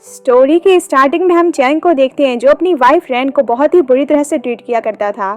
Story के starting में हम चैंग को देखते हैं जो अपनी वाइफ रैन को बहुत ही बुरी तरह से ट्रीट किया करता था।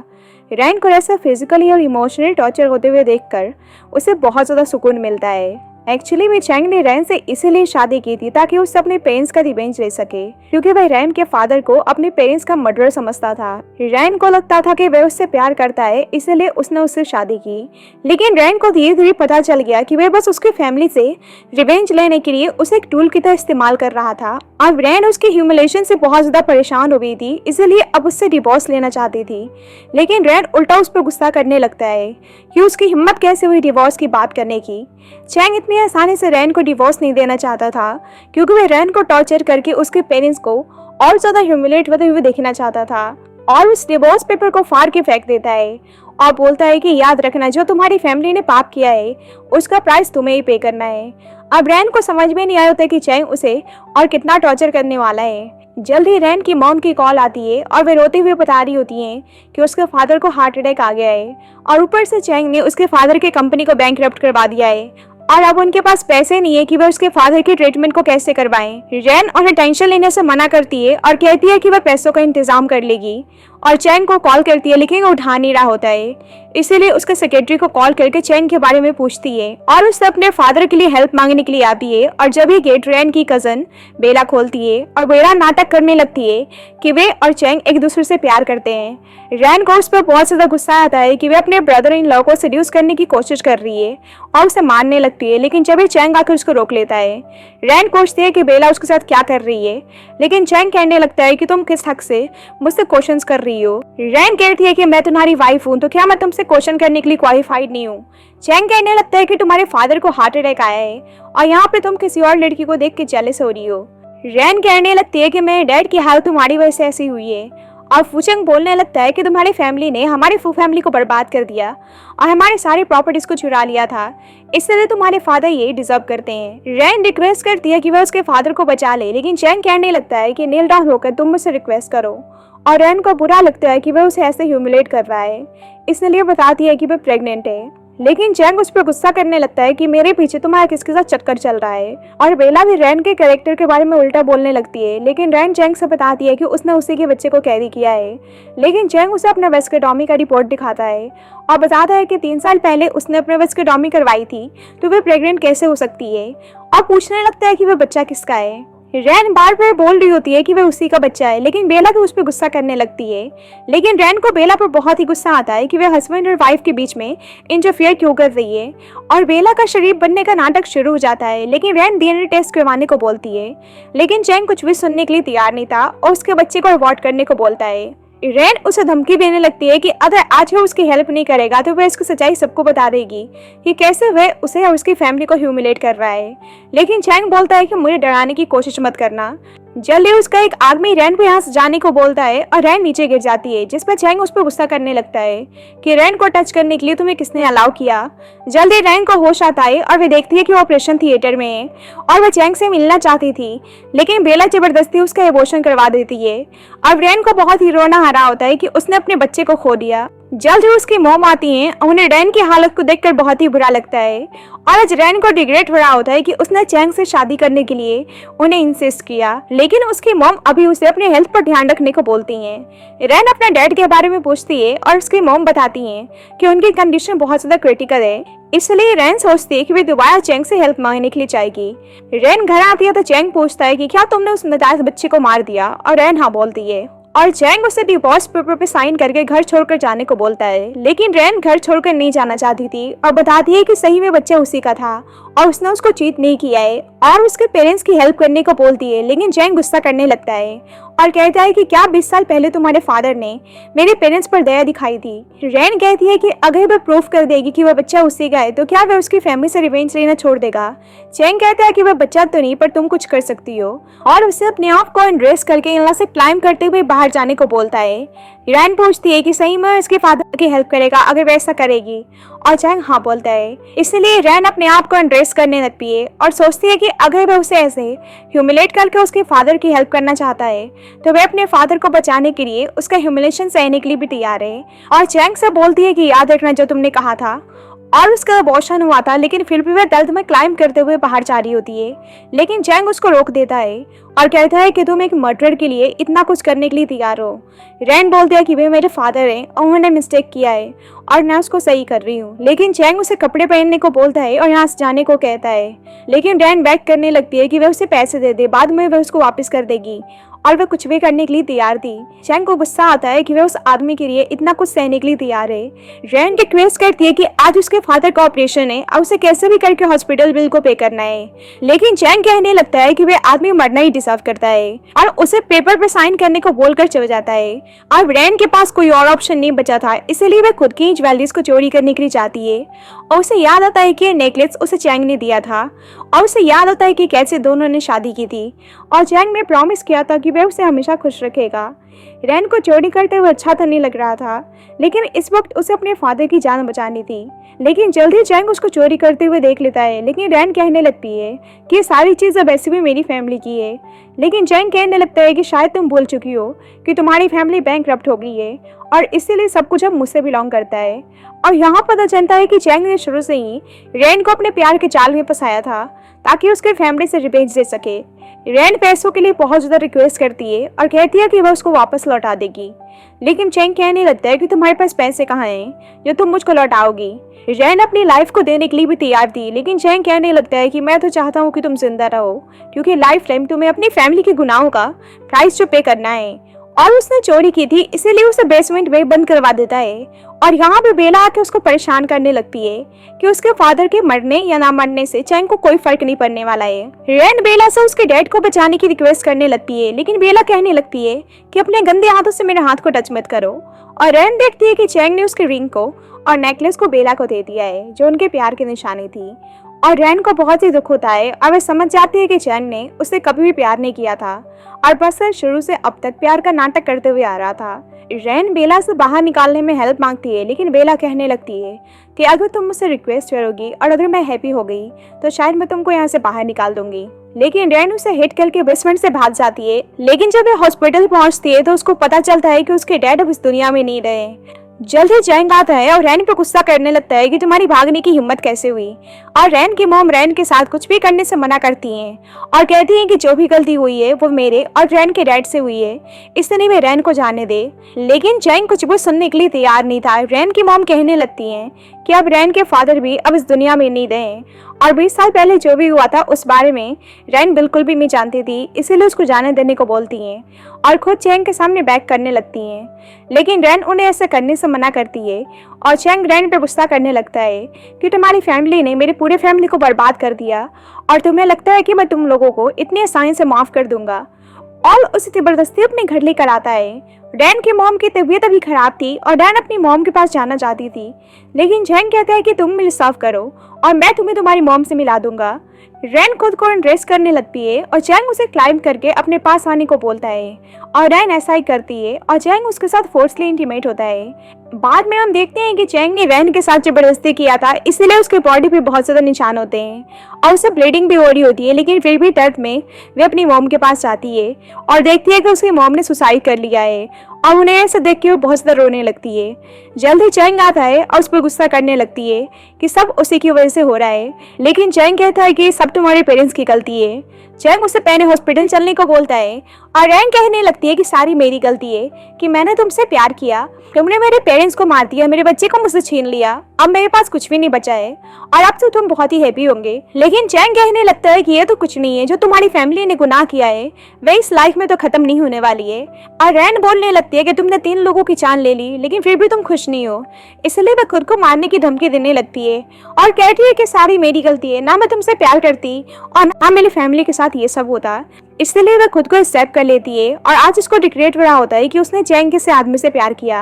रैन को ऐसा फिजिकली और इमोशनली टॉर्चर होते हुए देखकर उसे बहुत ज़्यादा सुकून मिलता है। एक्चुअली में चैंग ने रैन से इसीलिए शादी की थी ताकि उससे अपने पेरेंट्स का रिवेंज ले सके, क्योंकि वह रैन के फादर को अपने पेरेंट्स का मर्डर समझता था। रैन को लगता था कि वह उससे प्यार करता है, इसलिए उसने उससे शादी की। लेकिन रैन को धीरे धीरे पता चल गया कि वह बस उसकी फैमिली से रिवेंज लेने के लिए उसे एक टूल की तरह इस्तेमाल कर रहा था। अब रैन उसकी ह्यूमिलेशन से बहुत ज्यादा परेशान हो गई थी, इसलिए अब उससे डिवोर्स लेना चाहती थी। लेकिन रैन उल्टा उस पर गुस्सा करने लगता है कि उसकी हिम्मत कैसे हुई डिवोर्स की बात करने की। चैंग इतनी आसानी से रैन को डिवोर्स नहीं देना चाहता था, क्योंकि वह रैन को टॉर्चर करके उसके पेरेंट्स को और ज्यादा ह्यूमिलेट होते हुए देखना चाहता था, और उस डिवोर्स पेपर को फाड़ के फेंक देता है और बोलता है कि याद रखना, जो तुम्हारी फैमिली ने पाप किया है उसका प्राइस तुम्हें ही पे करना है। अब रैन को समझ में नहीं आया होता कि चैंग उसे और कितना टॉर्चर करने वाला है। जल्द ही रैन की मॉम की कॉल आती है और वे रोते हुए बता रही होती हैं कि उसके फादर को हार्ट अटैक आ गया है, और ऊपर से चैंग ने उसके फादर की कंपनी को बैंकरप्ट करवा दिया है, और अब उनके पास पैसे नहीं है कि वह उसके फादर के ट्रीटमेंट को कैसे करवाएं। रैन उन्हें टेंशन लेने से मना करती है और कहती है कि वह पैसों का इंतजाम कर लेगी, और चैंग को कॉल करती है, लेकिन वो उठा नहीं रहा होता है। इसीलिए उसके सेक्रेटरी को कॉल करके चैंग के बारे में पूछती है और उससे अपने फादर के लिए हेल्प मांगने के लिए आती है। और जब ये गेट रैन की कजन बेला खोलती है और बेला नाटक करने लगती है कि वे और चैंग एक दूसरे से प्यार करते हैं। रैन को उस पर बहुत ज्यादा गुस्सा आता है कि वे अपने ब्रदर इन लॉ को सेड्यूस करने की कोशिश कर रही है और उसे मारने लगती है, लेकिन जब चैंग आकर उसको रोक लेता है। रैन पूछती है कि बेला उसके साथ क्या कर रही है, लेकिन चैंग कहने लगता है कि तुम किस हक से मुझसे क्वेश्चंस कर रही हो। रैन कहती है कि मैं तुम्हारी वाइफ हूँ, तो क्या मैं तुमसे क्वेश्चन करने के लिए क्वालिफाइड नहीं हूँ। चैंग कहने लगता है कि तुम्हारे फादर को हार्ट अटैक आया है और यहाँ पे तुम किसी और लड़की को देख के जेलस हो रही हो। रैन कहने लगती है कि मेरे डैड की हालत तुम्हारी वजह से ऐसी हुई है, और फूचंग बोलने लगता है कि तुम्हारी फैमिली ने हमारी फू फैमिली को बर्बाद कर दिया और हमारी सारी प्रॉपर्टीज को चुरा लिया था, इसलिए तुम्हारे फादर ये डिजर्व करते हैं। रैन रिक्वेस्ट करती है कि वह उसके फादर को बचा ले, लेकिन चैंग कहने लगता है कि नील डाउन होकर तुम मुझसे रिक्वेस्ट करो, और रैन को बुरा लगता है कि वह उसे ऐसे ह्यूमिलेट कर रहा है, इसलिए बताती है कि वह प्रेग्नेंट है। लेकिन चैंग उस पर गुस्सा करने लगता है कि मेरे पीछे तुम्हारा किसके साथ चक्कर चल रहा है, और बेला भी रैन के कैरेक्टर के बारे में उल्टा बोलने लगती है। लेकिन रैन चैंग से बताती है कि उसने उसी के बच्चे को कैरी किया है। लेकिन चैंग उसे अपना वेस्केटॉमी का रिपोर्ट दिखाता है और बताता है कि 3 साल पहले उसने अपने वेस्केटॉमी करवाई थी, तो वह प्रेग्नेंट कैसे हो सकती है, और पूछने लगता है कि वह बच्चा किसका है। रैन बार बार बोल रही होती है कि वह उसी का बच्चा है, लेकिन बेला भी उस पर गुस्सा करने लगती है। लेकिन रैन को बेला पर बहुत ही गुस्सा आता है कि वह हस्बैंड और वाइफ के बीच में इंटरफेयर क्यों कर रही है, और बेला का शरीर बनने का नाटक शुरू हो जाता है। लेकिन रैन डीएनए टेस्ट करवाने को बोलती है, लेकिन चैंग कुछ भी सुनने के लिए तैयार नहीं था और उसके बच्चे को अबॉर्ट करने को बोलता है। रैन उसे धमकी देने लगती है कि अगर आज वह उसकी हेल्प नहीं करेगा तो वह इसकी सच्चाई सबको बता देगी कि कैसे वह उसे और उसकी फैमिली को ह्यूमिलेट कर रहा है। लेकिन चैंग बोलता है कि मुझे डराने की कोशिश मत करना। जल्दी उसका एक आदमी रैन को यहाँ से जाने को बोलता है और रैन नीचे गिर जाती है, जिस पर चैंग उस पर गुस्सा करने लगता है कि रैन को टच करने के लिए तुम्हें किसने अलाउ किया। जल्दी रैन को होश आता है और वे देखती है कि वो ऑपरेशन थिएटर में है और वह चैंग से मिलना चाहती थी, लेकिन बेला जबरदस्ती उसका एबॉर्शन करवा देती है। अब रैन को बहुत ही रोना आ रहा होता है कि उसने अपने बच्चे को खो दिया। जल्द ही उसकी मॉम आती हैं, उन्हें रैन की हालत को देखकर बहुत ही बुरा लगता है, और आज रैन को रिग्रेट हो रहा होता है कि उसने चैंग से शादी करने के लिए उन्हें इंसिस्ट किया। लेकिन उसकी मॉम अभी उसे अपने हेल्थ पर ध्यान रखने को बोलती हैं। रैन अपने डैड के बारे में पूछती है और उसकी मॉम बताती हैं कि उनकी कंडीशन बहुत ज्यादा क्रिटिकल है, इसलिए रैन सोचती है कि वे दोबारा चैंग से हेल्प मांगने के लिए जाएगी। रैन घर आती है तो चैंग पूछता है कि क्या तुमने उस नाजायज बच्चे को मार दिया, और रैन हाँ बोलती है, और चैंग उसे डिवोर्स पेपर पे साइन करके घर छोड़कर जाने को बोलता है। लेकिन रैन घर छोड़कर नहीं जाना चाहती थी और बताती है कि सही में बच्चा उसी का था और उसने उसको चीट नहीं किया है, और उसके पेरेंट्स की हेल्प करने को बोलती है। लेकिन चैंग गुस्सा करने लगता है और कहता है कि क्या 20 साल पहले तुम्हारे फादर ने मेरे पेरेंट्स पर दया दिखाई थी। रैन कहती है कि अगर वह प्रूफ कर देगी कि वह बच्चा उसी का है तो क्या वह उसकी फैमिली से रिवेंज लेना छोड़ देगा। चैंग कहता है कि वह बच्चा तो नहीं, पर तुम कुछ कर सकती हो, और उसे अपने आप को एंड्रेस करके यहाँ से क्लाइम करते हुए बाहर जाने को बोलता है। रैन पूछती है कि सही में उसके फादर की हेल्प करेगा अगर वह ऐसा करेगी, और चैंग हाँ बोलता है। इसलिए रैन अपने आप को एंड्रेस करने लगती है और सोचती है कि अगर वह उसे ऐसे ह्यूमिलेट करके उसके फादर की हेल्प करना चाहता है तो वह अपने फादर को बचाने के लिए उसका ह्यूमिलेशन सहने के लिए भी तैयार है। और चैंग से बोलती है कि याद रखना जो तुमने कहा था, और उसका अबॉर्शन हुआ था, लेकिन फिर भी वह दर्द में क्लाइंब करते हुए बाहर जा रही होती है। लेकिन चैंग उसको रोक देता है और कहता है कि तुम एक मर्डर के लिए इतना कुछ करने के लिए तैयार हो। रैन बोलती है कि वे मेरे फादर हैं और उन्होंने मिस्टेक किया है और मैं उसको सही कर रही हूँ। लेकिन चैंग उसे कपड़े पहनने को बोलता है और यहाँ से जाने को कहता है। लेकिन रैन बैक करने लगती है कि वह उसे पैसे दे दे, बाद में वह उसको वापस कर देगी, और वह कुछ भी करने के लिए तैयार थी। चैंग को गुस्सा आता है कि वह उस आदमी के लिए इतना कुछ सहने के लिए तैयार है। रैन रिक्वेस्ट करती है कि आज उसके फादर का ऑपरेशन है और उसे कैसे भी करके हॉस्पिटल बिल को पे करना है। लेकिन चैंग कहने लगता है कि वह आदमी मरना ही डिजर्व करता है और उसे पेपर पर साइन करने को बोलकर चला जाता है। और रैन के पास कोई और ऑप्शन नहीं बचा था, इसलिए वह खुद की ज्वेलरीज को चोरी करने के लिए चाहती है। और उसे याद आता है कि यह नेकलेस उसे चैंग ने दिया था और उसे याद आता है कि कैसे दोनों ने शादी की थी और चैंग ने प्रॉमिस किया था कि वह उसे हमेशा खुश रखेगा। रैन को चोरी करते हुए अच्छा तो नहीं लग रहा था, लेकिन इस वक्त उसे अपने फादर की जान बचानी थी। लेकिन जल्द ही चैंग उसको चोरी करते हुए देख लेता है। लेकिन रैन कहने लगती है कि ये सारी चीज़ें वैसे भी मेरी फैमिली की है। लेकिन चैंग कहने लगता है कि शायद तुम भूल चुकी हो कि तुम्हारी फैमिली बैंकरप्ट हो गई है और इसीलिए सब कुछ अब मुझसे बिलोंग करता है। और यहाँ पता चलता है कि चैंग ने शुरू से ही रैन को अपने प्यार के जाल में फंसाया था ताकि उसके फैमिली से रिवेंज दे सके। रैन पैसों के लिए बहुत ज़्यादा रिक्वेस्ट करती है और कहती है कि वह उसको वापस लौटा देगी। लेकिन चैंग कहने लगता है कि तुम्हारे पास पैसे कहाँ हैं जो तुम मुझको लौटाओगी। रैन अपनी लाइफ को देने के लिए भी तैयार थी, लेकिन चैंग कहने लगता है कि मैं तो चाहता हूँ कि तुम जिंदा रहो, क्योंकि लाइफ टाइम तुम्हें अपनी फैमिली के गुनाहों का प्राइस जो पे करना है। और उसने चोरी की थी, इसीलिए उसे बेसमेंट में बंद करवा देता है। और यहाँ पे बेला आके उसको परेशान करने लगती है कि उसके फादर के मरने या ना मरने से चैंग को कोई फर्क नहीं पड़ने वाला है। रैन बेला से उसके डैड को बचाने की रिक्वेस्ट करने लगती है, लेकिन बेला कहने लगती है कि अपने गंदे हाथों से मेरे हाथ को टच मत करो। और रैन देखती है कि चैंग ने उसके रिंग को और नेकलेस को बेला को दे दिया है, जो उनके प्यार की निशानी थी। और रैन को बहुत ही दुख होता है और वह समझ जाती है कि चैंग ने उससे कभी भी प्यार नहीं किया था और बस शुरू से अब तक प्यार का नाटक करते हुए आ रहा था। रैन बेला से बाहर निकालने में हेल्प मांगती है, लेकिन बेला कहने लगती है कि अगर तुम मुझसे रिक्वेस्ट करोगी और अगर मैं हैप्पी हो गई तो शायद मैं तुमको यहाँ से बाहर निकाल दूंगी। लेकिन रैन उसे हिट करके बेसमेंट से भाग जाती है। लेकिन जब वह हॉस्पिटल पहुंचती है तो उसको पता चलता है कि उसके डैड अब इस दुनिया में नहीं रहे। जल्द ही चैंग आता है और रैन पर गुस्सा करने लगता है कि तुम्हारी भागने की हिम्मत कैसे हुई। और रैन की मॉम रैन के साथ कुछ भी करने से मना करती हैं और कहती हैं कि जो भी गलती हुई है वो मेरे और रैन के डैड से हुई है, इसलिए वे रैन को जाने दे। लेकिन चैंग कुछ भी सुनने के लिए तैयार नहीं था। रैन की मॉम कहने लगती हैं कि अब रैन के फादर भी अब इस दुनिया में नहीं रहे और 20 साल पहले जो भी हुआ था उस बारे में रैन बिल्कुल भी नहीं जानती थी, इसीलिए उसको जाने देने को बोलती हैं और खुद चैंग के सामने बैक करने लगती हैं। लेकिन रैन उन्हें ऐसा करने से मना करती है और चैंग रैन पर गुस्सा करने लगता है कि तुम्हारी फैमिली ने मेरी पूरे फैमिली को बर्बाद कर दिया और तुम्हें लगता है कि मैं तुम लोगों को इतनी आसानी से माफ़ कर दूंगा। और उसे ज़बरदस्ती अपने घर लेकर आता है। रैन की मॉम की तबीयत अभी खराब थी और रैन अपनी मॉम के पास जाना चाहती थी, लेकिन चैंग कहता है कि तुम मुझे सर्व करो और मैं तुम्हें तुम्हारी मॉम से मिला दूंगा। रैन खुद को ड्रेस करने लगती है और चैंग उसे क्लाइंब करके अपने पास आने को बोलता है और रैन ऐसा ही करती है और चैंग उसके साथ फोर्सली इंटीमेट होता है। बाद में हम देखते हैं कि चैंग ने रैन के साथ जबरदस्ती किया था, इसीलिए उसके बॉडी पे बहुत ज़्यादा निशान होते हैं और उसे ब्लीडिंग भी हो रही होती है, लेकिन फिर भी दर्द में वे अपनी मॉम के पास जाती है और देखती है कि उसकी मॉम ने सुसाइड कर लिया है और उन्हें ऐसे देख के वो बहुत ज़्यादा रोने लगती है। जल्द ही चैंग आता है और उस पर गुस्सा करने लगती है कि सब उसी की वजह से हो रहा है, लेकिन चैंग कहता है कि सब तुम्हारे पेरेंट्स की गलती है। चैंग उसे पहले हॉस्पिटल चलने को बोलता है और रैन कहने लगती है कि सारी मेरी गलती है कि मैंने तुमसे प्यार किया, तुमने मेरे पेरेंट्स को मार दिया, मेरे बच्चे को मुझसे छीन लिया, अब मेरे पास कुछ भी नहीं बचा है और अब तो तुम बहुत ही हैप्पी होंगे। लेकिन चैंग कहने लगता है कि ये तो कुछ नहीं है, जो तुम्हारी फैमिली ने गुनाह किया है वह इस लाइफ में तो खत्म नहीं होने वाली है। और रैन बोलने लगती है कि तुमने 3 लोगों की जान ले ली लेकिन फिर भी तुम खुश नहीं हो, इसलिए वह खुद को मारने की धमकी देने लगती है और कहती है कि सारी मेरी गलती है, ना मैं तुमसे प्यार करती और ना मेरी फैमिली के साथ ये सब होता, इसलिए वह खुद को एक्सेप्ट कर लेती है। और आज उसको रिग्रेट हो रहा होता है कि उसने चैंग के से आदमी से प्यार किया।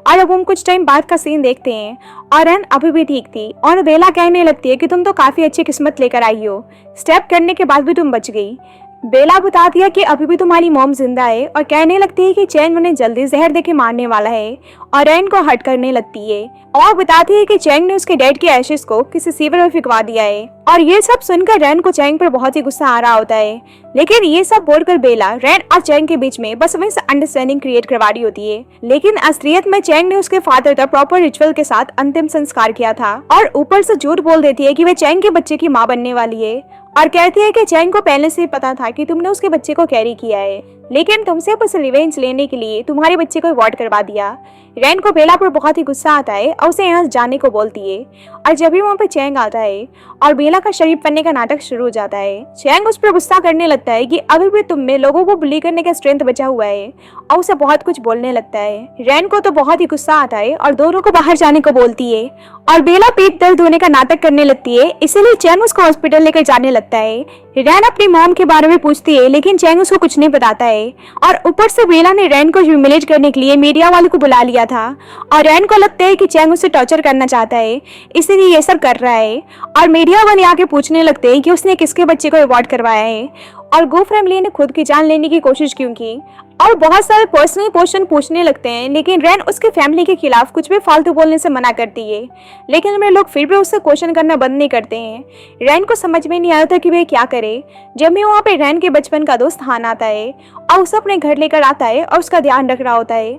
और अब हम कुछ टाइम बाद का सीन देखते हैं और रैन अभी भी ठीक थी और बेला कहने लगती है कि तुम तो काफ़ी अच्छी किस्मत लेकर आई हो, स्टेप करने के बाद भी तुम बच गई। बेला बताती है कि अभी भी तुम्हारी मॉम जिंदा है और कहने लगती है कि चैंग उन्हें जल्दी जहर देके मारने वाला है और रैन को हर्ट करने लगती है और बताती है कि चैंग ने उसके डैड के एशेस को किसी सीवर में फिकवा दिया है। और ये सब सुनकर रैन को चैंग पर बहुत ही गुस्सा आ रहा होता है, लेकिन ये सब बोलकर बेला रैन और चैंग के बीच में बस वही से अंडरस्टैंडिंग क्रिएट करवा रही होती है। लेकिन असलियत में चैंग ने उसके फादर का प्रॉपर रिचुअल के साथ अंतिम संस्कार किया था और ऊपर से झूठ बोल देती है कि वह चैंग के बच्चे की माँ बनने वाली है और कहती है कि चैंग को पहले से पता था कि तुमने उसके बच्चे को कैरी किया है, लेकिन तुमसे बस रिवेंज लेने के लिए तुम्हारे बच्चे को अवॉर्ड करवा दिया। रैन को बेला पर बहुत ही गुस्सा आता है और उसे यहाँ जाने को बोलती है और जब भी वहाँ पर चैंग आता है और बेला का शरीफ बनने का नाटक शुरू हो जाता है, चैंग उस पर गुस्सा करने लगता है कि अभी भी तुम में लोगों को बुली करने का स्ट्रेंथ बचा हुआ है और उसे बहुत कुछ बोलने लगता है। रैन को तो बहुत ही गुस्सा आता है और दोनों को बाहर जाने को बोलती है और बेला पेट दर्द होने का नाटक करने लगती है, इसीलिए चैंग उसको हॉस्पिटल लेकर जाने लगता है। रैन अपनी मॉम के बारे में पूछती है, लेकिन चैंग उसको कुछ नहीं बताता है और ऊपर से बेला ने रैन को ह्यूमिलेट करने के लिए मीडिया वालों को बुला लिया था और रैन को लगता है कि चैंग उसे टॉर्चर करना चाहता है, इसीलिए ये सब कर रहा है। और मीडिया वाले आके पूछने लगते हैं कि उसने किसके बच्चे को अवॉर्ड करवाया है और गो फैमिली ने खुद की जान लेने की कोशिश क्यों की और बहुत सारे पर्सनल क्वेश्चन पूछने लगते हैं, लेकिन रैन उसके फैमिली के खिलाफ कुछ भी फालतू बोलने से मना करती है, लेकिन वे लोग फिर भी उससे क्वेश्चन करना बंद नहीं करते हैं। रैन को समझ में नहीं आता कि वे क्या करे। जब भी वहाँ पे रैन के बचपन का दोस्त हान आता है और उसे अपने घर लेकर आता है और उसका ध्यान रख रहा होता है।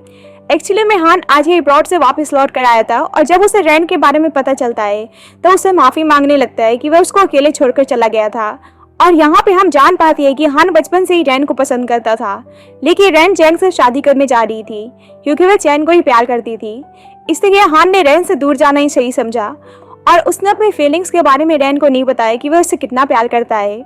एक्चुअली में हान आज ही अब्रॉड से वापस लौट कर आया था और जब उसे रैन के बारे में पता चलता है तो उसे माफी मांगने लगता है कि वह उसको अकेले छोड़कर चला गया था। और यहाँ पे हम जान पाती है कि हान बचपन से ही रैन को पसंद करता था, लेकिन रैन चैंग से शादी करने जा रही थी क्योंकि वह चैंग को ही प्यार करती थी, इसलिए हान ने रैन से दूर जाना ही सही समझा और उसने अपनी फीलिंग्स के बारे में रैन को नहीं बताया कि वह उससे कितना प्यार करता है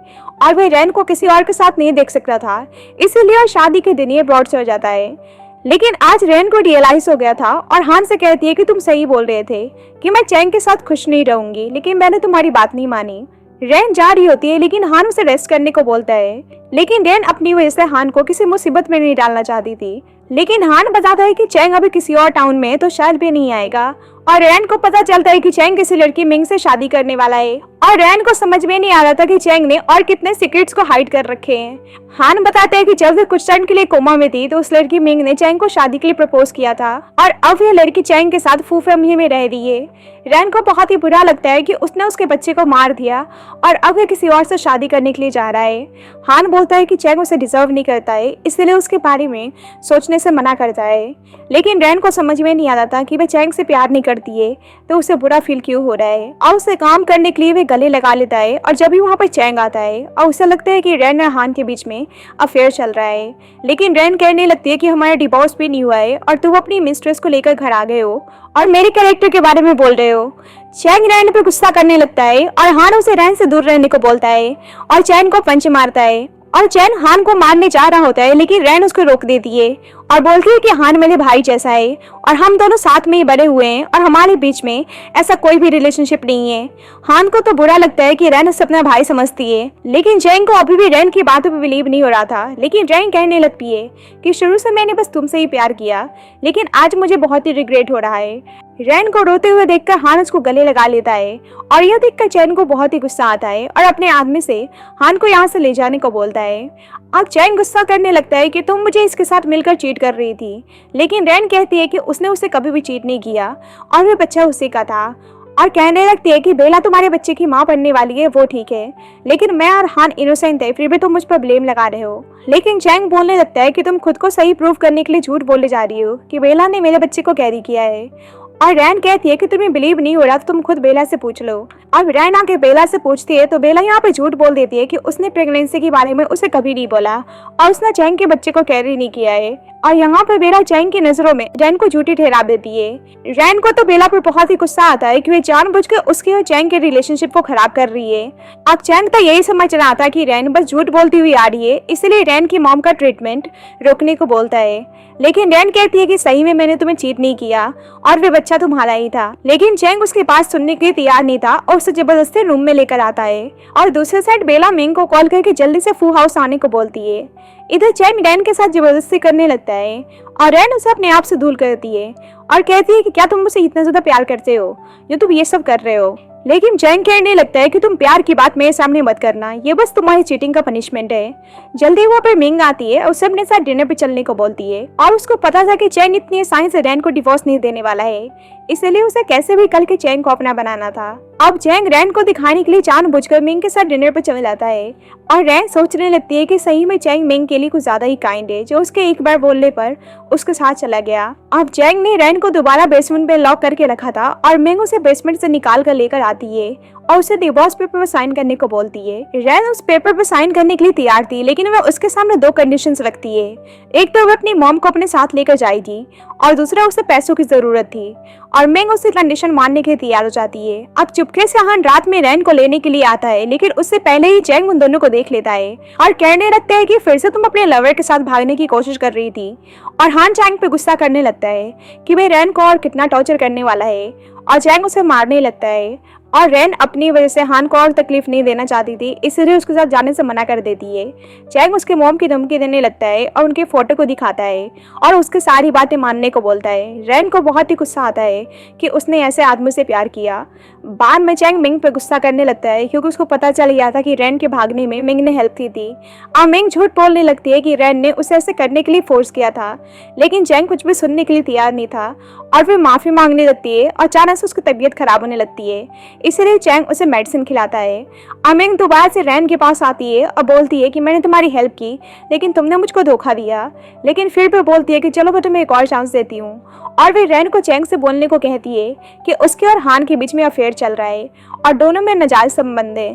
और वह रैन को किसी और के साथ नहीं देख सकता था, इसीलिए शादी के दिन ही अब्रॉड से हो जाता है। लेकिन आज रैन को रियलाइज हो गया था और हान से कहती है कि तुम सही बोल रहे थे कि मैं चैंग के साथ खुश नहीं रहूंगी, लेकिन मैंने तुम्हारी बात नहीं मानी। रैन जा रही होती है, लेकिन हान उसे रेस्ट करने को बोलता है, लेकिन रैन अपनी वजह से हान को किसी मुसीबत में नहीं डालना चाहती थी। लेकिन हान बताता है कि चैंग अभी किसी और टाउन में तो शायद भी नहीं आएगा और रैन को पता चलता है कि चैंग किसी लड़की मिंग से शादी करने वाला है और रैन को समझ में नहीं आ रहा था कि चैंग ने और कितने सीक्रेट्स को हाइड कर रखे हैं। हान बताते हैं कि जब वे कुछ टाइम के लिए कोमा में थी तो उस लड़की मिंग ने चैंग को शादी के लिए प्रपोज किया था और अब यह लड़की चैंग के साथ फू फैमिली में रह रही है। रैन को बहुत ही बुरा लगता है कि उसने उसके बच्चे को मार दिया और अब वह किसी और से शादी करने के लिए जा रहा है। हान बोलता है कि चैंग उसे डिजर्व नहीं करता है, इसलिए उसके बारे में सोचने से मना करता है, लेकिन रैन को समझ में नहीं आता था कि वह चैंग से प्यार नहीं करती है तो उसे बुरा फील क्यों हो रहा है और उसे काम करने के लिए वह गले लगा लेता है। और जब भी वहाँ पर चैंग आता है और उसे लगता है कि रैन और हान के बीच में अफेयर चल रहा है, लेकिन रैन कहने लगती है कि हमारा डिवोर्स भी नहीं हुआ है और तुम अपनी मिस्ट्रेस को लेकर घर आ गए हो और मेरे कैरेक्टर के बारे में बोल रहे हो। चैंग रैन पर गुस्सा करने लगता है और हान उसे रैन से दूर रहने को बोलता है और चैंग को पंच मारता है और चैंग हान को मारने जा रहा होता है, लेकिन रैन उसको रोक देती है और बोलती है कि हान मेरे भाई जैसा है और हम दोनों साथ में ही बड़े हुए हैं और हमारे बीच में ऐसा कोई भी रिलेशनशिप नहीं है। हान को तो बुरा लगता है कि रैन उसे अपना भाई समझती है, लेकिन चैंग को अभी भी रैन की बातों पर बिलीव नहीं हो रहा था। लेकिन रैन कहने लगती है कि शुरू से मैंने बस तुमसे ही प्यार किया, लेकिन आज मुझे बहुत ही रिग्रेट हो रहा है। रैन को रोते हुए देखकर हान उसको गले लगा लेता है और यह देखकर चैंग को बहुत ही गुस्सा आता है और अपने आदमी से हान को यहाँ से ले जाने को बोलता है। अब चैंग गुस्सा करने लगता है कि तुम मुझे इसके साथ मिलकर चीट कर रही थी, लेकिन रैन कहती है कि उसने उसे कभी भी चीट नहीं किया और वह बच्चा उसी का था और कहने लगती है कि बेला तुम्हारे बच्चे की माँ बनने वाली है, वो ठीक है, लेकिन मैं और हान इनोसेंट है, फिर भी तुम मुझ पर ब्लेम लगा रहे हो। लेकिन चैंग बोलने लगता है कि तुम खुद को सही प्रूव करने के लिए झूठ बोलने जा रही हो कि बेला ने मेरे बच्चे को कैरी किया है और रैन कहती है कि तुम्हें बिलीव नहीं हो रहा तो तुम खुद बेला से पूछ लो। अब रैन आके बेला से पूछती है तो बेला यहाँ पे झूठ बोल देती है कि उसने प्रेगनेंसी के बारे में उसे कभी नहीं बोला और उसने चैंग के बच्चे को कैरी नहीं किया है और यहाँ पर बेला चैंग की नजरों में रैन को झूठी ठहरा देती है। रैन को तो बेला पर बहुत ही गुस्सा आता है कि वे जानबूझकर उसके और चैंग के रिलेशनशिप को खराब कर रही है। अब चैंग तो यही समझ रहा था कि रैन बस झूठ बोलती हुई आ रही है, इसलिए रैन की मॉम का ट्रीटमेंट रोकने को बोलता है, लेकिन रैन कहती है कि सही में मैंने तुम्हें चीट नहीं किया और वे बच्चा तुम्हारा ही था। लेकिन चैंग उसके पास सुनने के लिए तैयार नहीं था और उसे जबरदस्ती रूम में लेकर आता है और दूसरे साइड बेला मिंग को कॉल करके जल्दी से फू हाउस आने को बोलती है। इधर चैंग रैन के साथ जबरदस्ती करने लगता है और रैन उसे अपने आप से दूर करती है और कहती है कि क्या तुम मुझसे इतना ज्यादा प्यार करते हो जो तुम ये सब कर रहे हो। लेकिन चैंग कहने लगता है कि तुम प्यार की बात मेरे सामने मत करना, ये बस तुम्हारी चीटिंग का पनिशमेंट है। जल्दी वहाँ पर मिंग आती है और उसे अपने साथ डिनर पे चलने को बोलती है और उसको पता था कि चैंग इतनी आसानी से रैन को डिवोर्स नहीं देने वाला है, इसलिए उसे कैसे भी कल के चैंग को अपना बनाना था। अब चैंग रैन को दिखाने के लिए जानबूझकर मिंग के साथ डिनर पर चले जाता है और रैन सोचने लगती है कि सही में चैंग मिंग के लिए कुछ ज्यादा ही काइंड है, जो उसके एक बार बोलने पर उसके साथ चला गया। अब चैंग ने रैन को दोबारा बेसमेंट पे लॉक करके रखा था और मिंग उसे बेसमेंट से निकाल कर लेकर आती है और उसे डिवोर्स पेपर पर साइन करने को बोलती है। रैन उस पेपर पर साइन करने के लिए तैयार थी, लेकिन वह उसके सामने दो कंडीशंस रखती है। एक तो वह अपनी मॉम को अपने साथ लेकर जाएगी और दूसरा उसे पैसों की जरूरत थी और मिंग उसे कंडीशन मानने के लिए तैयार हो जाती है। अब चुपके से हान रात में रैन को लेने के लिए आता है, लेकिन उससे पहले ही चैंग उन दोनों को देख लेता है और कहने लगता है कि फिर से तुम अपने लवर के साथ भागने की कोशिश कर रही थी। और हान चैंग पे गुस्सा करने लगता है कि वह रैन को और कितना टॉर्चर करने वाला है और चैंग उसे मारने लगता है। और रैन अपनी वजह से हान को और तकलीफ नहीं देना चाहती थी, इसलिए उसके साथ जाने से मना कर देती है। चैंग उसके मॉम की धमकी देने लगता है और उनके फोटो को दिखाता है और उसके सारी बातें मानने को बोलता है। रैन को बहुत ही गुस्सा आता है कि उसने ऐसे आदमी से प्यार किया। बाद में चैंग मिंग पे गुस्सा करने लगता है क्योंकि उसको पता चल गया था कि रैन के भागने में मिंग ने हेल्प की थी। अब मिंग झूठ बोलने लगती है कि रैन ने उसे ऐसे करने के लिए फोर्स किया था, लेकिन चैंग कुछ भी सुनने के लिए तैयार नहीं था और फिर माफी मांगने लगती है और अचानक से उसकी तबीयत खराब होने लगती है, इसलिए चैंग उसे मेडिसिन खिलाता है। मिंग दोबारा से रैन के पास आती है और बोलती है कि मैंने तुम्हारी हेल्प की, लेकिन तुमने मुझको धोखा दिया। लेकिन फिर भी बोलती है कि चलो मैं तुम्हें एक और चांस देती हूँ और फिर रैन को चैंग से बोलने को कहती है कि उसके और हान के बीच में अफेयर चल रहा है और दोनों में नाजायज संबंध है।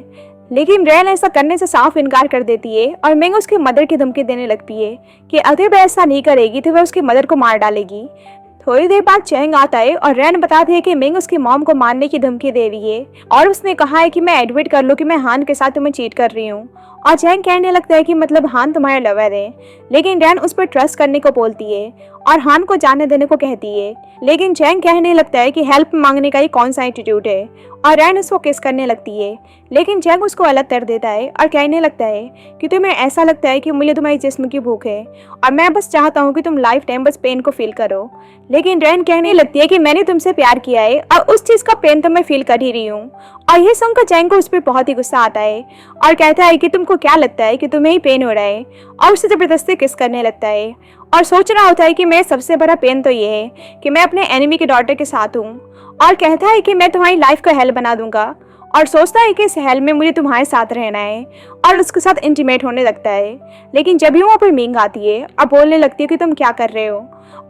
लेकिन रैन ऐसा करने से साफ इनकार कर देती है और मिंग उसकी मदर की धमकी देने लगती है कि अगर वह ऐसा नहीं करेगी तो वह उसकी मदर को मार डालेगी। थोड़ी देर बाद चैंग आता है और रैन बताती है कि मिंग उसकी मॉम को मारने की धमकी दे रही है और उसने कहा है कि मैं एडमिट कर लूं कि मैं हान के साथ तुम्हें चीट कर रही हूँ। और चैंग कहने लगता है कि मतलब हान तुम्हारा लवर है, लेकिन रैन उस पर ट्रस्ट करने को बोलती है और हान को जाने देने को कहती है। लेकिन चैंग कहने लगता है कि हेल्प मांगने का ये कौन सा एटीट्यूड है और रैन उसको किस करने लगती है, लेकिन चैंग उसको अलग कर देता है और कहने लगता है कि तुम्हें ऐसा लगता है कि मुझे तुम्हारी जिस्म की भूख है और मैं बस चाहता हूँ कि तुम लाइफ टाइम बस पेन को फील करो। लेकिन रैन कहने लगती है कि मैंने तुमसे प्यार किया है और उस चीज़ का पेन तो मैं फील कर ही रही हूँ। और ये सुनकर चैंग को उस पर बहुत ही गुस्सा आता है और कहता है कि तुमको क्या लगता है कि तुम्हें ही पेन हो रहा है, और उसे जबरदस्ती किस करने लगता है और सोच रहा होता है कि मेरा सबसे बड़ा पेन तो ये है कि मैं अपने एनिमी के डॉटर के साथ हूँ, और कहता है कि मैं तुम्हारी लाइफ को हेल बना दूंगा और सोचता है कि इस हेल में मुझे तुम्हारे साथ रहना है और उसके साथ इंटीमेट होने लगता है। लेकिन जब भी वहाँ पर मिंग आती है और बोलने लगती है कि तुम क्या कर रहे हो,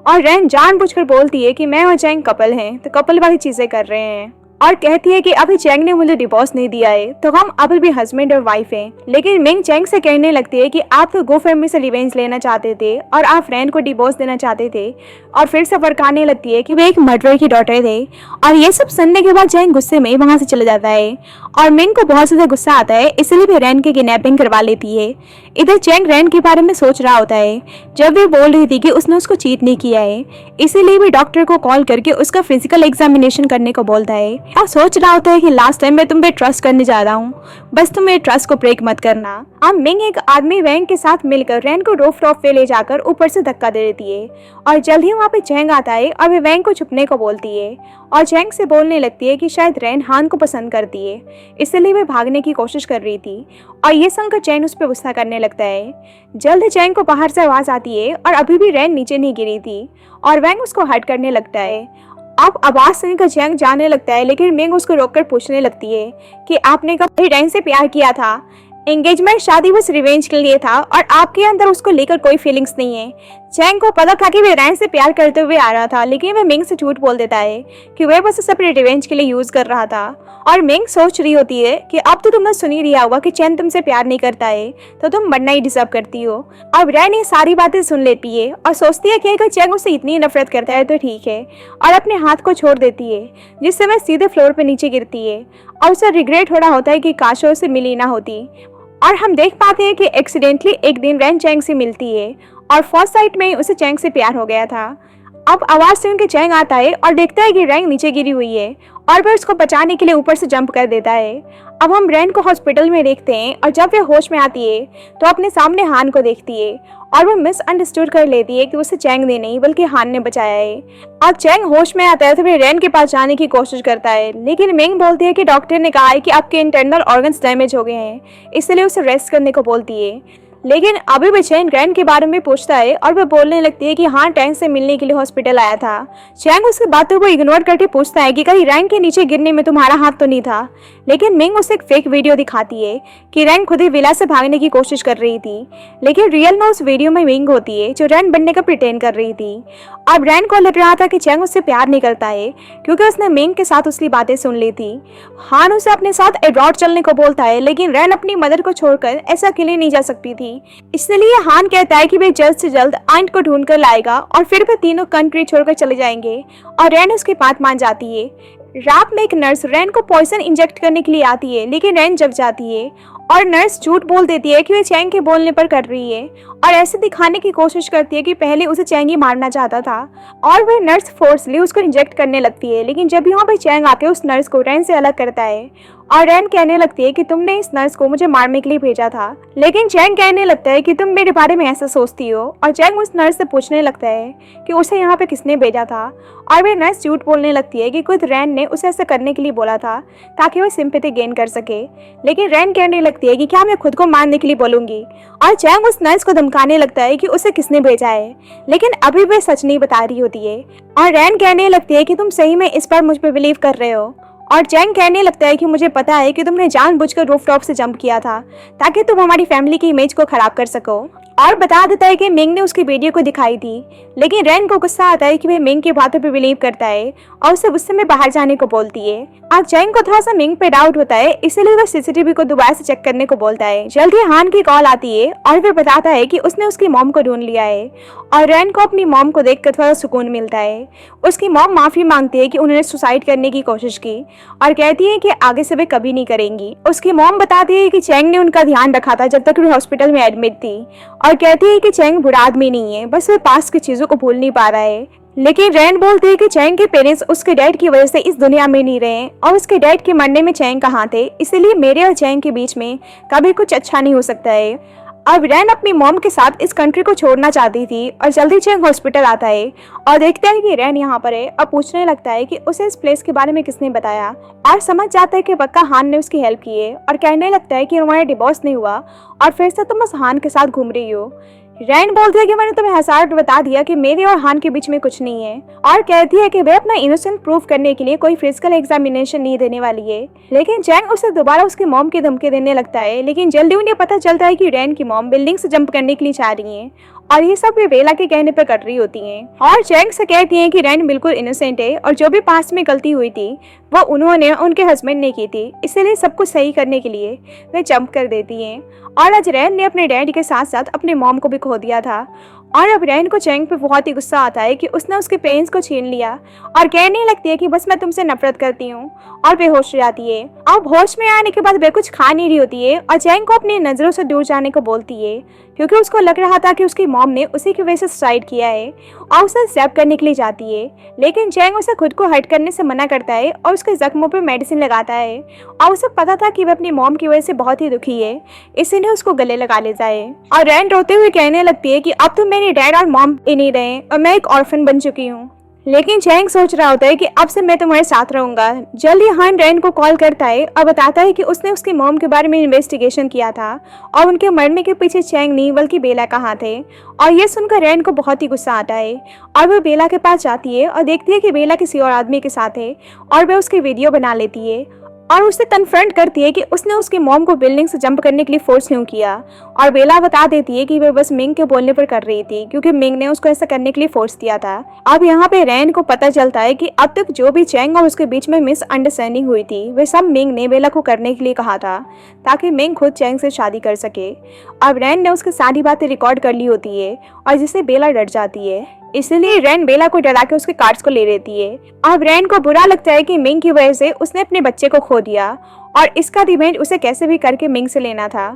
और रैन जानबूझकर बोलती है कि मैं और चैंग कपल हैं तो कपल वाली चीज़ें कर रहे हैं और कहती है कि अभी चैंग ने मुझे डिवोर्स नहीं दिया है तो हम अभी भी हस्बैंड और वाइफ हैं। लेकिन मिंग चैंग से कहने लगती है कि आप तो गो फैमिली से रिवेंज लेना चाहते थे और आप रैन को डिवोर्स देना चाहते थे, और फिर से फरकाने लगती है कि वे एक मर्डर की डॉटर थे। और ये सब सुनने के बाद चैंग गुस्से में वहाँ से चले जाता है और मिंग को बहुत ज़्यादा गुस्सा आता है, इसलिए भी रैन की किडनैपिंग करवा लेती है। इधर चैंग रैन के बारे में सोच रहा होता है जब वे बोल रही थी कि उसने उसको चीट नहीं किया है, इसीलिए भी डॉक्टर को कॉल करके उसका फिजिकल एग्जामिनेशन करने को बोलता है और सोच रहा होता है कि लास्ट टाइम मैं तुम पे ट्रस्ट करने जा रहा हूँ, बस तुम मेरे ट्रस्ट को ब्रेक मत करना। अब मिंग एक आदमी वैंग के साथ मिलकर रैन को रूफ टॉप पे ले जाकर ऊपर से धक्का दे देती है और जल्द ही वहाँ पे चैंग आता है और वे वैंग को छुपने को बोलती है और चैंग से बोलने लगती है कि शायद रैन हान को पसंद करती है, इसलिए वे भागने की कोशिश कर रही थी। और ये सुनकर चैंग उस पर गुस्सा करने लगता है। जल्द चैंग को बाहर से आवाज़ आती है और अभी भी रैन नीचे नहीं गिरी थी और वैंग उसको हर्ट करने लगता है। अब आवाज़ सुनकर चैंग जाने लगता है, लेकिन मिंग उसको रोककर पूछने लगती है कि आपने कब रैन से प्यार किया था? एंगेजमेंट शादी बस रिवेंज के लिए था और आपके अंदर उसको लेकर कोई फीलिंग्स नहीं है। चैंग को पता था कि वह रैन से प्यार करते हुए आ रहा था, लेकिन वह मिंग से झूठ बोल देता है कि वह बस उसे अपने रिवेंज के लिए यूज कर रहा था। और मिंग सोच रही होती है कि अब तो तुमने सुन ही लिया होगा कि चैंग तुमसे प्यार नहीं करता है तो तुम मरना ही डिजर्व करती हो। अब रैन ये सारी बातें सुन लेती है और सोचती है कि अगर चैंग उससे इतनी नफरत करता है तो ठीक है, और अपने हाथ को छोड़ देती है, जिससे वह सीधे फ्लोर पर नीचे गिरती है और उसे रिग्रेट हो रहा होता है कि काश उसे मिली ना होती। और हम देख पाते हैं कि एक्सीडेंटली एक दिन रैन चैंग से मिलती है और फर्स्ट साइट में ही उसे चैंग से प्यार हो गया था। अब आवाज़ सुन के चैंग आता है और देखता है कि रैन नीचे गिरी हुई है और वह उसको बचाने के लिए ऊपर से जंप कर देता है। अब हम रैन को हॉस्पिटल में देखते हैं और जब वह होश में आती है तो अपने सामने हान को देखती है और वो मिसअंडरस्टूड कर लेती है कि उसे चैंग ने नहीं बल्कि हान ने बचाया है। अब चैंग होश में आता है तो वह रैन के पास जाने की कोशिश करता है, लेकिन मिंग बोलती है कि डॉक्टर ने कहा है कि आपके इंटरनल ऑर्गन्स डैमेज हो गए हैं, इसलिए उसे रेस्ट करने को बोलती है। लेकिन अभी भी चैंग रैन के बारे में पूछता है और वह बोलने लगती है कि हाँ टैंग से मिलने के लिए हॉस्पिटल आया था। चैंग उसकी बातों को इग्नोर करके पूछता है कि कहीं रैन के नीचे गिरने में तुम्हारा हाथ तो नहीं था, लेकिन मिंग उसे एक फेक वीडियो दिखाती है कि रैन खुद ही विला से भागने की कोशिश कर रही थी, लेकिन रियल में उस वीडियो में मिंग होती है जो रैन बनने का प्रिटेंड कर रही थी। अब रैन को लग रहा था कि चैंग उससे प्यार नहीं करता है क्योंकि उसने मिंग के साथ उसकी बातें सुन ली थी। हान उसे अपने साथ एब्रॉड चलने को बोलता है, लेकिन रैन अपनी मदर को छोड़कर ऐसा अकेले नहीं जा सकती थी, इसलिए हान कहता है कि वे जल्द से जल्द आंट को ढूंढ कर लाएगा और फिर वे तीनों कंट्री छोड़कर चले जाएंगे और रैन उसकी बात मान जाती है। रात में एक नर्स रैन को पॉइजन इंजेक्ट करने के लिए आती है, लेकिन रैन जग जाती है और नर्स झूठ बोल देती है कि वे चैंग के बोलने पर कर रही है और ऐसे दिखाने की कोशिश करती है कि पहले उसे चैंग ही मारना चाहता था और वह नर्स फोर्सली उसको इंजेक्ट करने लगती है। लेकिन जब यहाँ पर चैंग आके उस नर्स को रैन से अलग करता है और रैन कहने लगती है कि तुमने इस नर्स को मुझे मारने के लिए भेजा था, लेकिन चैंग कहने लगता है कि तुम मेरे बारे में ऐसा सोचती हो और चैंग उस नर्स से पूछने लगता है कि उसे यहाँ पे किसने भेजा था और वह नर्स झूठ बोलने लगती है कि खुद रैन ने उसे ऐसा करने के लिए बोला था ताकि वह सिंपैथी गेन कर सके, लेकिन रैन कहने लगती है कि क्या मैं खुद को मारने के लिए बोलूंगी और चैंग उस नर्स को धमकाने लगता है कि उसे किसने भेजा है, लेकिन अभी वह सच नहीं बता रही होती है और रैन कहने लगती है कि तुम सही में इस पर मुझ पर बिलीव कर रहे हो और चैंग कहने लगता है कि मुझे पता है कि तुमने जानबूझकर रूफटॉप से जंप किया था ताकि तुम हमारी फैमिली की इमेज को खराब कर सको और बता देता है कि मिंग ने उसकी वीडियो को दिखाई थी। लेकिन रैन को गुस्सा आता है कि वह मिंग की बातों पर बिलीव करता है और उसे गुस्से में बाहर जाने को बोलती है। अब चैंग को थोड़ा सा मिंग पे डाउट होता है, इसलिए वह सीसीटीवी को दोबारा से चेक करने को बोलता है। जल्दी हान की कॉल आती है और वह बताता है कि उसने उसकी मॉम को ढूंढ लिया है और रैन को अपनी मॉम को देखकर थोड़ा सुकून मिलता है। उसकी मॉम माफी मांगती है कि उन्होंने सुसाइड करने की कोशिश की और कहती है कि आगे से वे कभी नहीं करेंगी। उसकी मॉम बताती है कि चैंग ने उनका ध्यान रखा था जब तक वो हॉस्पिटल में एडमिट थी और कहती है कि चैंग बुरा आदमी नहीं है, बस वह पास्ट की चीजों को भूल नहीं पा रहा है। लेकिन रैन बोलती है कि चैंग के पेरेंट्स उसके डैड की वजह से इस दुनिया में नहीं रहे और उसके डैड के मरने में चैंग कहाँ थे, इसलिए मेरे और चैंग के बीच में कभी कुछ अच्छा नहीं हो सकता है। अब रैन अपनी मॉम के साथ इस कंट्री को छोड़ना चाहती थी और जल्दी चैंग हॉस्पिटल आता है और देखता है कि रैन यहाँ पर है और पूछने लगता है कि उसे इस प्लेस के बारे में किसने बताया और समझ जाता है कि पक्का हान ने उसकी हेल्प की है और कहने लगता है कि तुम्हारा डिवोर्स नहीं हुआ और फिर से तुम बस हान के साथ घूम रही हो। रैन बोलती है कि मैंने तुम्हें 1000 बता दिया कि मेरे और हान के बीच में कुछ नहीं है और कहती है कि वे अपना इनोसेंट प्रूफ करने के लिए कोई फिजिकल एग्जामिनेशन नहीं देने वाली है। लेकिन चैंग उसे दोबारा उसकी मॉम की धमकी देने लगता है, लेकिन जल्दी उन्हें पता चलता है कि रैन की मॉम बिल्डिंग से जंप करने के लिए चाह रही है और ये सब वे बेला के कहने पर कर रही होती हैं और चैंग से कहती हैं कि रैन बिल्कुल इनोसेंट है और जो भी पास्ट में गलती हुई थी वो उन्होंने उनके हस्बैंड ने की थी, इसलिए सब कुछ सही करने के लिए वे जंप कर देती हैं। और आज रैन ने अपने डैड के साथ साथ अपने मॉम को भी खो दिया था और अब रैन को चैंग पे बहुत ही गुस्सा आता है कि उसने उसके पेरेंट्स को छीन लिया और कहने लगती है कि बस मैं तुमसे नफरत करती हूँ और बेहोश हो जाती है। अब होश में आने के बाद वे कुछ खा नहीं रही होती है और चैंग को अपनी नजरों से दूर जाने को बोलती है क्योंकि उसको लग रहा था कि उसकी मॉम ने उसी की वजह से सुसाइड किया है और उसे स्टैब करने के लिए जाती है, लेकिन चैंग उसे खुद को हर्ट करने से मना करता है और उसके जख्मों पर मेडिसिन लगाता है और उसे पता था कि वह अपनी मॉम की वजह से बहुत ही दुखी है, इसलिए उसको गले लगा लेता है। और रैन रोते हुए कहने लगती है कि अब तो मेरे डैड और मॉम ही नहीं रहे और मैं एक ऑर्फन बन चुकी हूँ। लेकिन चैंग सोच रहा होता है कि अब से मैं तुम्हारे साथ रहूंगा। जल्दी हान रैन को कॉल करता है और बताता है कि उसने उसकी मॉम के बारे में इन्वेस्टिगेशन किया था और उनके मरने के पीछे चैंग नहीं बल्कि बेला का हाथ है। और ये सुनकर रैन को बहुत ही गुस्सा आता है और वह बेला के पास जाती है और देखती है कि बेला किसी और आदमी के साथ है और वह उसकी वीडियो बना लेती है और उससे कन्फ्रंट करती है कि उसने उसकी मॉम को बिल्डिंग से जंप करने के लिए फोर्स क्यों किया और बेला बता देती है कि वह बस मिंग के बोलने पर कर रही थी क्योंकि मिंग ने उसको ऐसा करने के लिए फोर्स किया था। अब यहाँ पे रैन को पता चलता है कि अब तक जो भी चैंग और उसके बीच में मिसअंडरस्टैंडिंग हुई थी वे सब मिंग ने बेला को करने के लिए कहा था ताकि मिंग खुद चैंग से शादी कर सके। अब रैन ने उसकी सारी बातें रिकॉर्ड कर ली होती है और जिससे बेला डर जाती है, इसलिए रैन बेला को डरा के उसके कार्ड्स को ले लेती है। अब रैन को बुरा लगता है कि मिंग की वजह से उसने अपने बच्चे को खो दिया और इसका रिवेंज उसे कैसे भी करके मिंग से लेना था।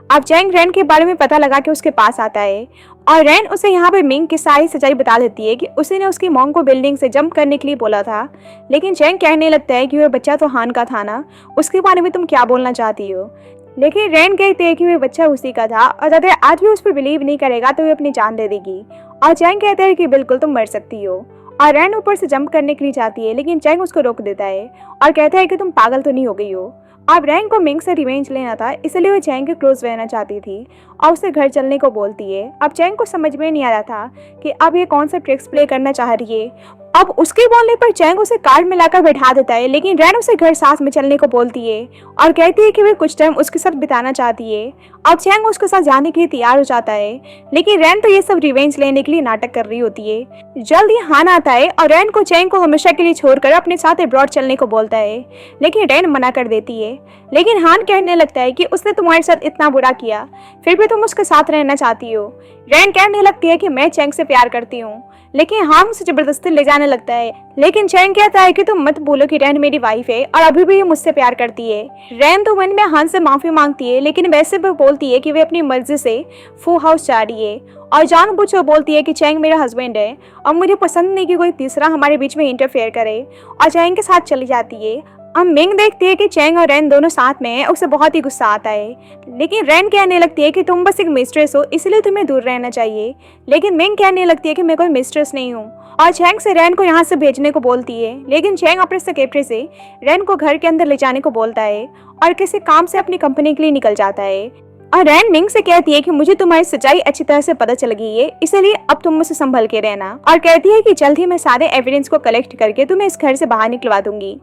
अब चैंग रैन के बारे में पता लगा के उसके पास आता है और रैन उसे यहाँ पे मिंग की सारी सच्चाई बता देती है कि उसी ने उसकी मॉम को बिल्डिंग से जंप करने के लिए बोला था, लेकिन चैंग कहने लगता है कि वह बच्चा तो हान का था ना, उसके बारे में तुम क्या बोलना चाहती हो। लेकिन रैन कहते हैं कि वह बच्चा उसी का था और अगर आज भी उस पर बिलीव नहीं करेगा तो वह अपनी जान दे देगी। और चैंग कहता है कि बिल्कुल तुम मर सकती हो। और रैन ऊपर से जंप करने के लिए चाहती है, लेकिन चैंग उसको रोक देता है और कहता है कि तुम पागल तो नहीं हो गई हो। अब रैन को मिंग से रिवेंज लेना था, इसलिए वह चैंग के क्लोज रहना चाहती थी और उसे घर चलने को बोलती है। अब चैंग को समझ में नहीं आ रहा था कि अब ये कौन सा ट्रिक्स प्ले करना चाह रही है। अब उसके बोलने पर चैंग उसे कार में लाकर बैठा देता है, लेकिन रैन उसे घर साथ में चलने को बोलती है और कहती है कि वह कुछ टाइम उसके साथ बिताना चाहती है। अब चैंग उसके साथ जाने के लिए तैयार हो जाता है, लेकिन रैन तो ये सब रिवेंज लेने के लिए नाटक कर रही होती है। जल्द ही हान आता है और रैन को चैंग को हमेशा के लिए छोड़कर अपने साथ अब्रॉड चलने को बोलता है, लेकिन रैन मना कर देती है। लेकिन हान कहने लगता है कि उसने तुम्हारे साथ इतना बुरा किया, फिर भी तुम उसके साथ रहना चाहती हो। रैन कहने लगती है कि मैं चैंग से प्यार करती हूँ, लेकिन हान उसे जबरदस्ती ले जाने लगता है। लेकिन चैंग कहता है कि तुम मत बोलो कि रैन मेरी वाइफ है और अभी भी ये मुझसे प्यार करती है। रैन तो मन में हान से माफी मांगती है, लेकिन वैसे भी बोलती है कि वे अपनी मर्जी से फू हाउस जा रही है और जानबूझकर बोलती है कि चैंग मेरा हस्बैंड है और मुझे पसंद नहीं कि कोई तीसरा हमारे बीच में इंटरफेयर करे, और चैंग के साथ चली जाती है। अब मिंग देखती है कि चैंग और रैन दोनों साथ में हैं, उसे बहुत ही गुस्सा आता है। लेकिन रैन कहने लगती है कि तुम बस एक मिस्ट्रेस हो, इसलिए तुम्हें दूर रहना चाहिए। लेकिन मिंग कहने लगती है कि मैं कोई मिस्ट्रेस नहीं हूँ और चैंग से रैन को यहाँ से भेजने को बोलती है। लेकिन चैंग अपने सेक्रेटरी से रैन को घर के अंदर ले जाने को बोलता है और किसी काम से अपनी कंपनी के लिए निकल जाता है। और रैन मिंग से कहती है कि मुझे तुम्हारी सच्चाई अच्छी तरह से पता चल गई है, इसलिए अब तुम मुझसे संभल के रहना। और कहती है कि जल्द ही मैं सारे एविडेंस को कलेक्ट करके तुम्हें इस घर से बाहर निकलवा दूंगी।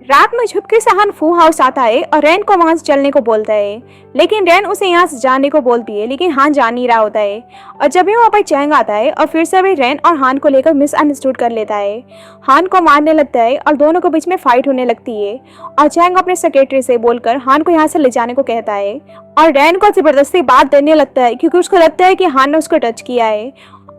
रात में झुपके से हान फू हाउस आता है और रैन को वहां से चलने को बोलता है, लेकिन रैन उसे यहाँ से जाने को बोलती है, लेकिन हान जा नहीं रहा होता है। और जब भी वहाँ पर चैंग आता है और फिर से वे रैन और हान को लेकर मिसअंडरस्टूड कर लेता है, हान को मारने लगता है और दोनों के बीच में फाइट होने लगती है। और चैंग अपने सेक्रेटरी से बोलकर हान को यहाँ से ले जाने को कहता है और रैन को जबरदस्ती बात देने लगता है, क्योंकि उसको लगता है कि हान ने उसको टच किया है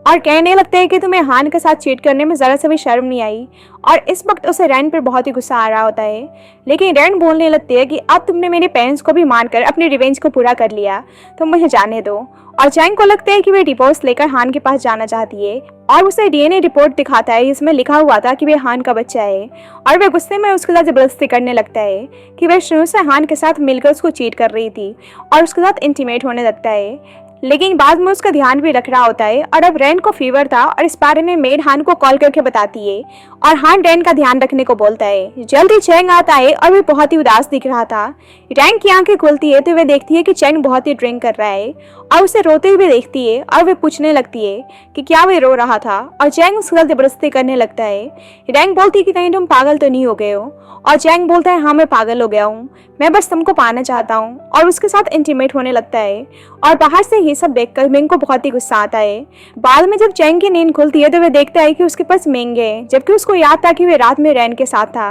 और कहने लगता है कि तुम्हें हान के साथ चीट करने में जरा सा भी शर्म नहीं आई। और इस वक्त उसे रैन पर बहुत ही गुस्सा आ रहा होता है, लेकिन रैन बोलने लगती है कि अब तुमने मेरे पेरेंट्स को भी मारकर अपने रिवेंज को पूरा कर लिया, तो मुझे जाने दो। और चैंग को लगता है कि वे डिवोर्स लेकर हान के पास जाना चाहती है और उसे डीएनए रिपोर्ट दिखाता है, इसमें लिखा हुआ था कि वे हान का बच्चा है। और वे गुस्से में उसके साथ जबरदस्ती करने लगता है कि वह शुरू से हान के साथ मिलकर उसको चीट कर रही थी और उसके साथ इंटीमेट होने लगता है। लेकिन बाद में उसका ध्यान भी रख रहा होता है और अब रैन को फीवर था और इस बारे में मेड हान को कॉल करके बताती है और हान रैन का ध्यान रखने को बोलता है। जल्दी चैंग आता है और वह बहुत ही उदास दिख रहा था। रैन की आंखें खुलती है तो वह देखती है कि चैंग बहुत ही ड्रिंक कर रहा है और उसे रोते हुए देखती है और वह पूछने लगती है कि क्या वह रो रहा था, और चैंग उसके साथ जबरदस्ती करने लगता है। रैन बोलती है कि कहीं तुम पागल तो नहीं हो गए हो, और चैंग बोलता है हाँ मैं पागल हो गया हूँ, मैं बस तुमको पाना चाहता हूँ, और उसके साथ इंटीमेट होने लगता है। और बाहर से ये सब देखकर मिंग को बहुत ही गुस्सा आता है। बाद में जब चैंग की नींद खुलती है तो वह देखता है कि उसके पास मिंग है, जबकि उसको याद था कि वह रात में रैन के साथ था।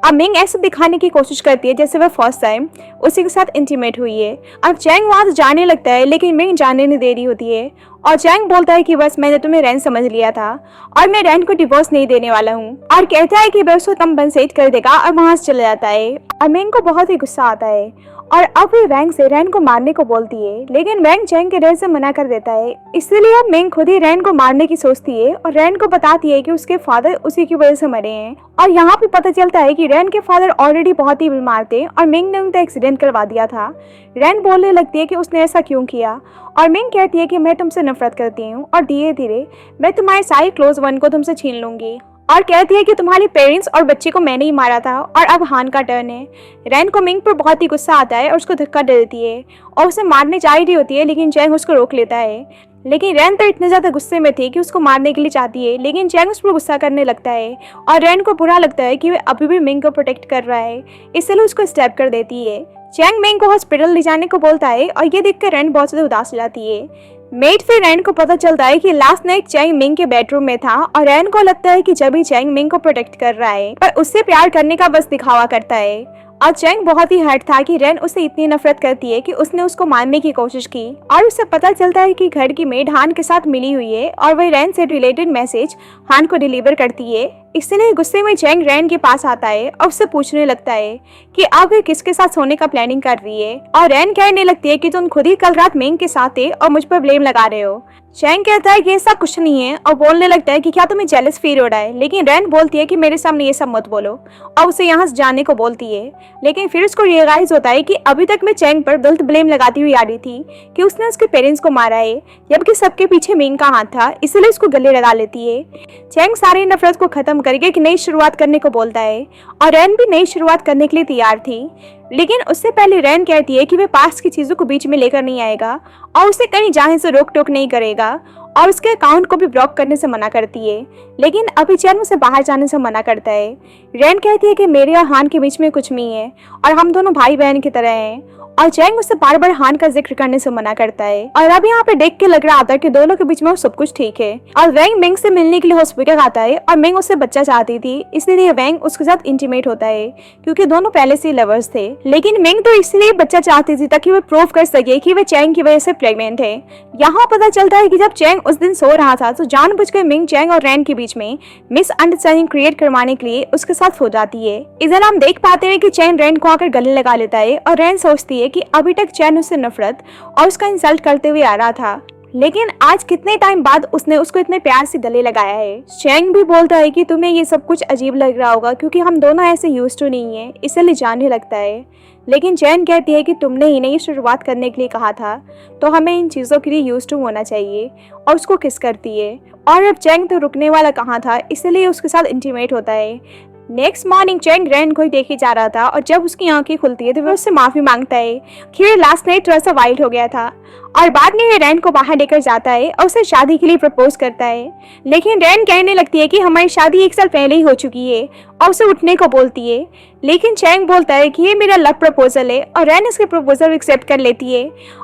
अब मिंग ऐसे दिखाने की कोशिश करती है जैसे वह फर्स्ट टाइम उसी के साथ इंटीमेट हुई है। अब चैंग वहां से जाने लगता है, लेकिन मिंग जाने नहीं दे रही होती है और चैंग बोलता है कि बस मैंने तुम्हें रैन समझ लिया था और मैं रैन को डिवोर्स नहीं देने वाला हूँ, और कहता है कि वह उसको कंपनसेट कर देगा और वहां से चला जाता है। और मिंग को बहुत ही गुस्सा आता है और अब वे वैंग से रैन को मारने को बोलती है, लेकिन वैंग चैंग के डर से मना कर देता है। इसलिए अब मिंग खुद ही रैन को मारने की सोचती है और रैन को बताती है कि उसके फादर उसी की वजह से मरे हैं। और यहाँ पे पता चलता है कि रैन के फादर ऑलरेडी बहुत ही बीमार थे और मिंग ने उनका एक्सीडेंट करवा दिया था। रैन बोलने लगती है कि उसने ऐसा क्यों किया, और मिंग कहती है कि मैं तुमसे नफरत करती हूँ और धीरे धीरे मैं तुम्हारे सारे क्लोज वन को तुमसे छीन लूंगी, और कहती है कि तुम्हारे पेरेंट्स और बच्चे को मैंने ही मारा था और अब हान का टर्न है। रैन को मिंग पर बहुत ही गुस्सा आता है और उसको धक्का दे देती है और उसे मारने जा रही होती है, लेकिन चैंग उसको रोक लेता है। लेकिन रैन तो इतने ज़्यादा गुस्से में थी कि उसको मारने के लिए चाहती है, लेकिन चैंग उस पर गुस्सा करने लगता है और रैन को बुरा लगता है कि वह अभी भी मिंग को प्रोटेक्ट कर रहा है, इसलिए उसको स्टैप कर देती है। चैंग मिंग को हॉस्पिटल ले जाने को बोलता है और ये देखकर रैन बहुत ज़्यादा उदास हो जाती है। मेड से रैन को पता चलता है कि लास्ट नाइट चैंग मिंग के बेडरूम में था और रैन को लगता है कि जब भी चैंग मिंग को प्रोटेक्ट कर रहा है पर उससे प्यार करने का बस दिखावा करता है। और चैंग बहुत ही हर्ट था कि रैन उससे इतनी नफरत करती है कि उसने उसको मारने की कोशिश की, और उसे पता चलता है कि घर की मेड हान के साथ मिली हुई है और वह रैन से रिलेटेड मैसेज हान को डिलीवर करती है। इसलिए गुस्से में चैंग रैन के पास आता है और उससे पूछने लगता है कि आप ये किसके साथ सोने का प्लानिंग कर रही है। और रैन कहने लगती है कि तुम खुद ही कल रात मिंग के साथ थे और मुझ पर ब्लेम लगा रहे हो। चैंग कहता है कि ऐसा कुछ नहीं है और बोलने लगता है कि क्या तुम्हें जेलस फील हो रहा है, लेकिन रैन बोलती है कि मेरे सामने ये सब मत बोलो और उसे यहाँ से जाने को बोलती है। लेकिन फिर उसको रियलाइज होता है कि अभी तक मैं चैंग पर गलत ब्लेम लगाती हुई आ रही थी कि उसने उसके पेरेंट्स को मारा है, जबकि सबके पीछे मिंग का हाथ था, इसलिए उसको गले लगा लेती है। चैंग सारी नफरत को खत्म करके एक नई शुरुआत करने को बोलता है और रैन भी नई शुरुआत करने के लिए तैयार थी। लेकिन उससे पहले रैन कहती है कि वह पास्ट की चीजों को बीच में लेकर नहीं आएगा और उसे कहीं जाने से रोक टोक नहीं करेगा और उसके अकाउंट को भी ब्लॉक करने से मना करती है। लेकिन अभी चैन उसे बाहर जाने से मना करता है। रैन कहती है कि मेरे और हान के बीच में कुछ नहीं है और हम दोनों भाई बहन की तरह हैं, और चैंग उससे बार बार हान का जिक्र करने से मना करता है। और अब यहाँ पे देख के लग रहा था कि दोनों के बीच में सब कुछ ठीक है। और वैंग मिंग से मिलने के लिए हॉस्पिटल आता है और मिंग उससे बच्चा चाहती थी, इसलिए वैंग उसके साथ इंटीमेट होता है क्योंकि दोनों पहले से लवर्स थे। लेकिन मिंग तो इसलिए बच्चा चाहती थी ताकि वह प्रूव कर सके कि वह चैंग की वजह से प्रेग्नेंट है। यहाँ पता चलता है कि जब चैंग उस दिन सो रहा था तो जानबूझकर मिंग चैंग और रैन के बीच में मिसअंडरस्टैंडिंग क्रिएट करवाने के लिए उसके साथ हो जाती है। इधर हम देख पाते हैं कि चैंग रैन को आकर गले लगा लेता है और रैन सोचती है कि अभी तक चैन उससे नफरत और उसका इंसल्ट करते हुए आ रहा था, लेकिन आज कितने टाइम बाद उसने उसको इतने प्यार से गले लगाया है। चैंग भी बोलता है कि तुम्हें ये सब कुछ अजीब लग रहा होगा क्योंकि हम दोनों ऐसे यूज्ड टू नहीं है, इसलिए जानने लगता है। लेकिन चैन कहती है कि तुमने ही नई शुरुआत करने के लिए कहा था, तो हमें इन चीज़ों के लिए यूज्ड टू होना चाहिए, और उसको किस करती है। और अब चैंग तो रुकने वाला कहाँ था, इसलिए उसके साथ इंटीमेट होता है। नेक्स्ट मॉर्निंग चैंग रैन को ही देखे जा रहा था और जब उसकी आंखें खुलती है तो वह उससे माफी मांगता है कि वह लास्ट नाइट थोड़ा सा वाइल्ड हो गया था, और बाद में वह रैन को बाहर लेकर जाता है और उसे शादी के लिए प्रपोज करता है। लेकिन रैन कहने लगती है कि हमारी शादी 1 साल पहले ही हो चुकी है और उसे उठने को बोलती है। लेकिन चैंग बोलता है कि ये मेरा लव प्रपोजल है और रैन इसके प्रपोजल एक्सेप्ट कर लेती है।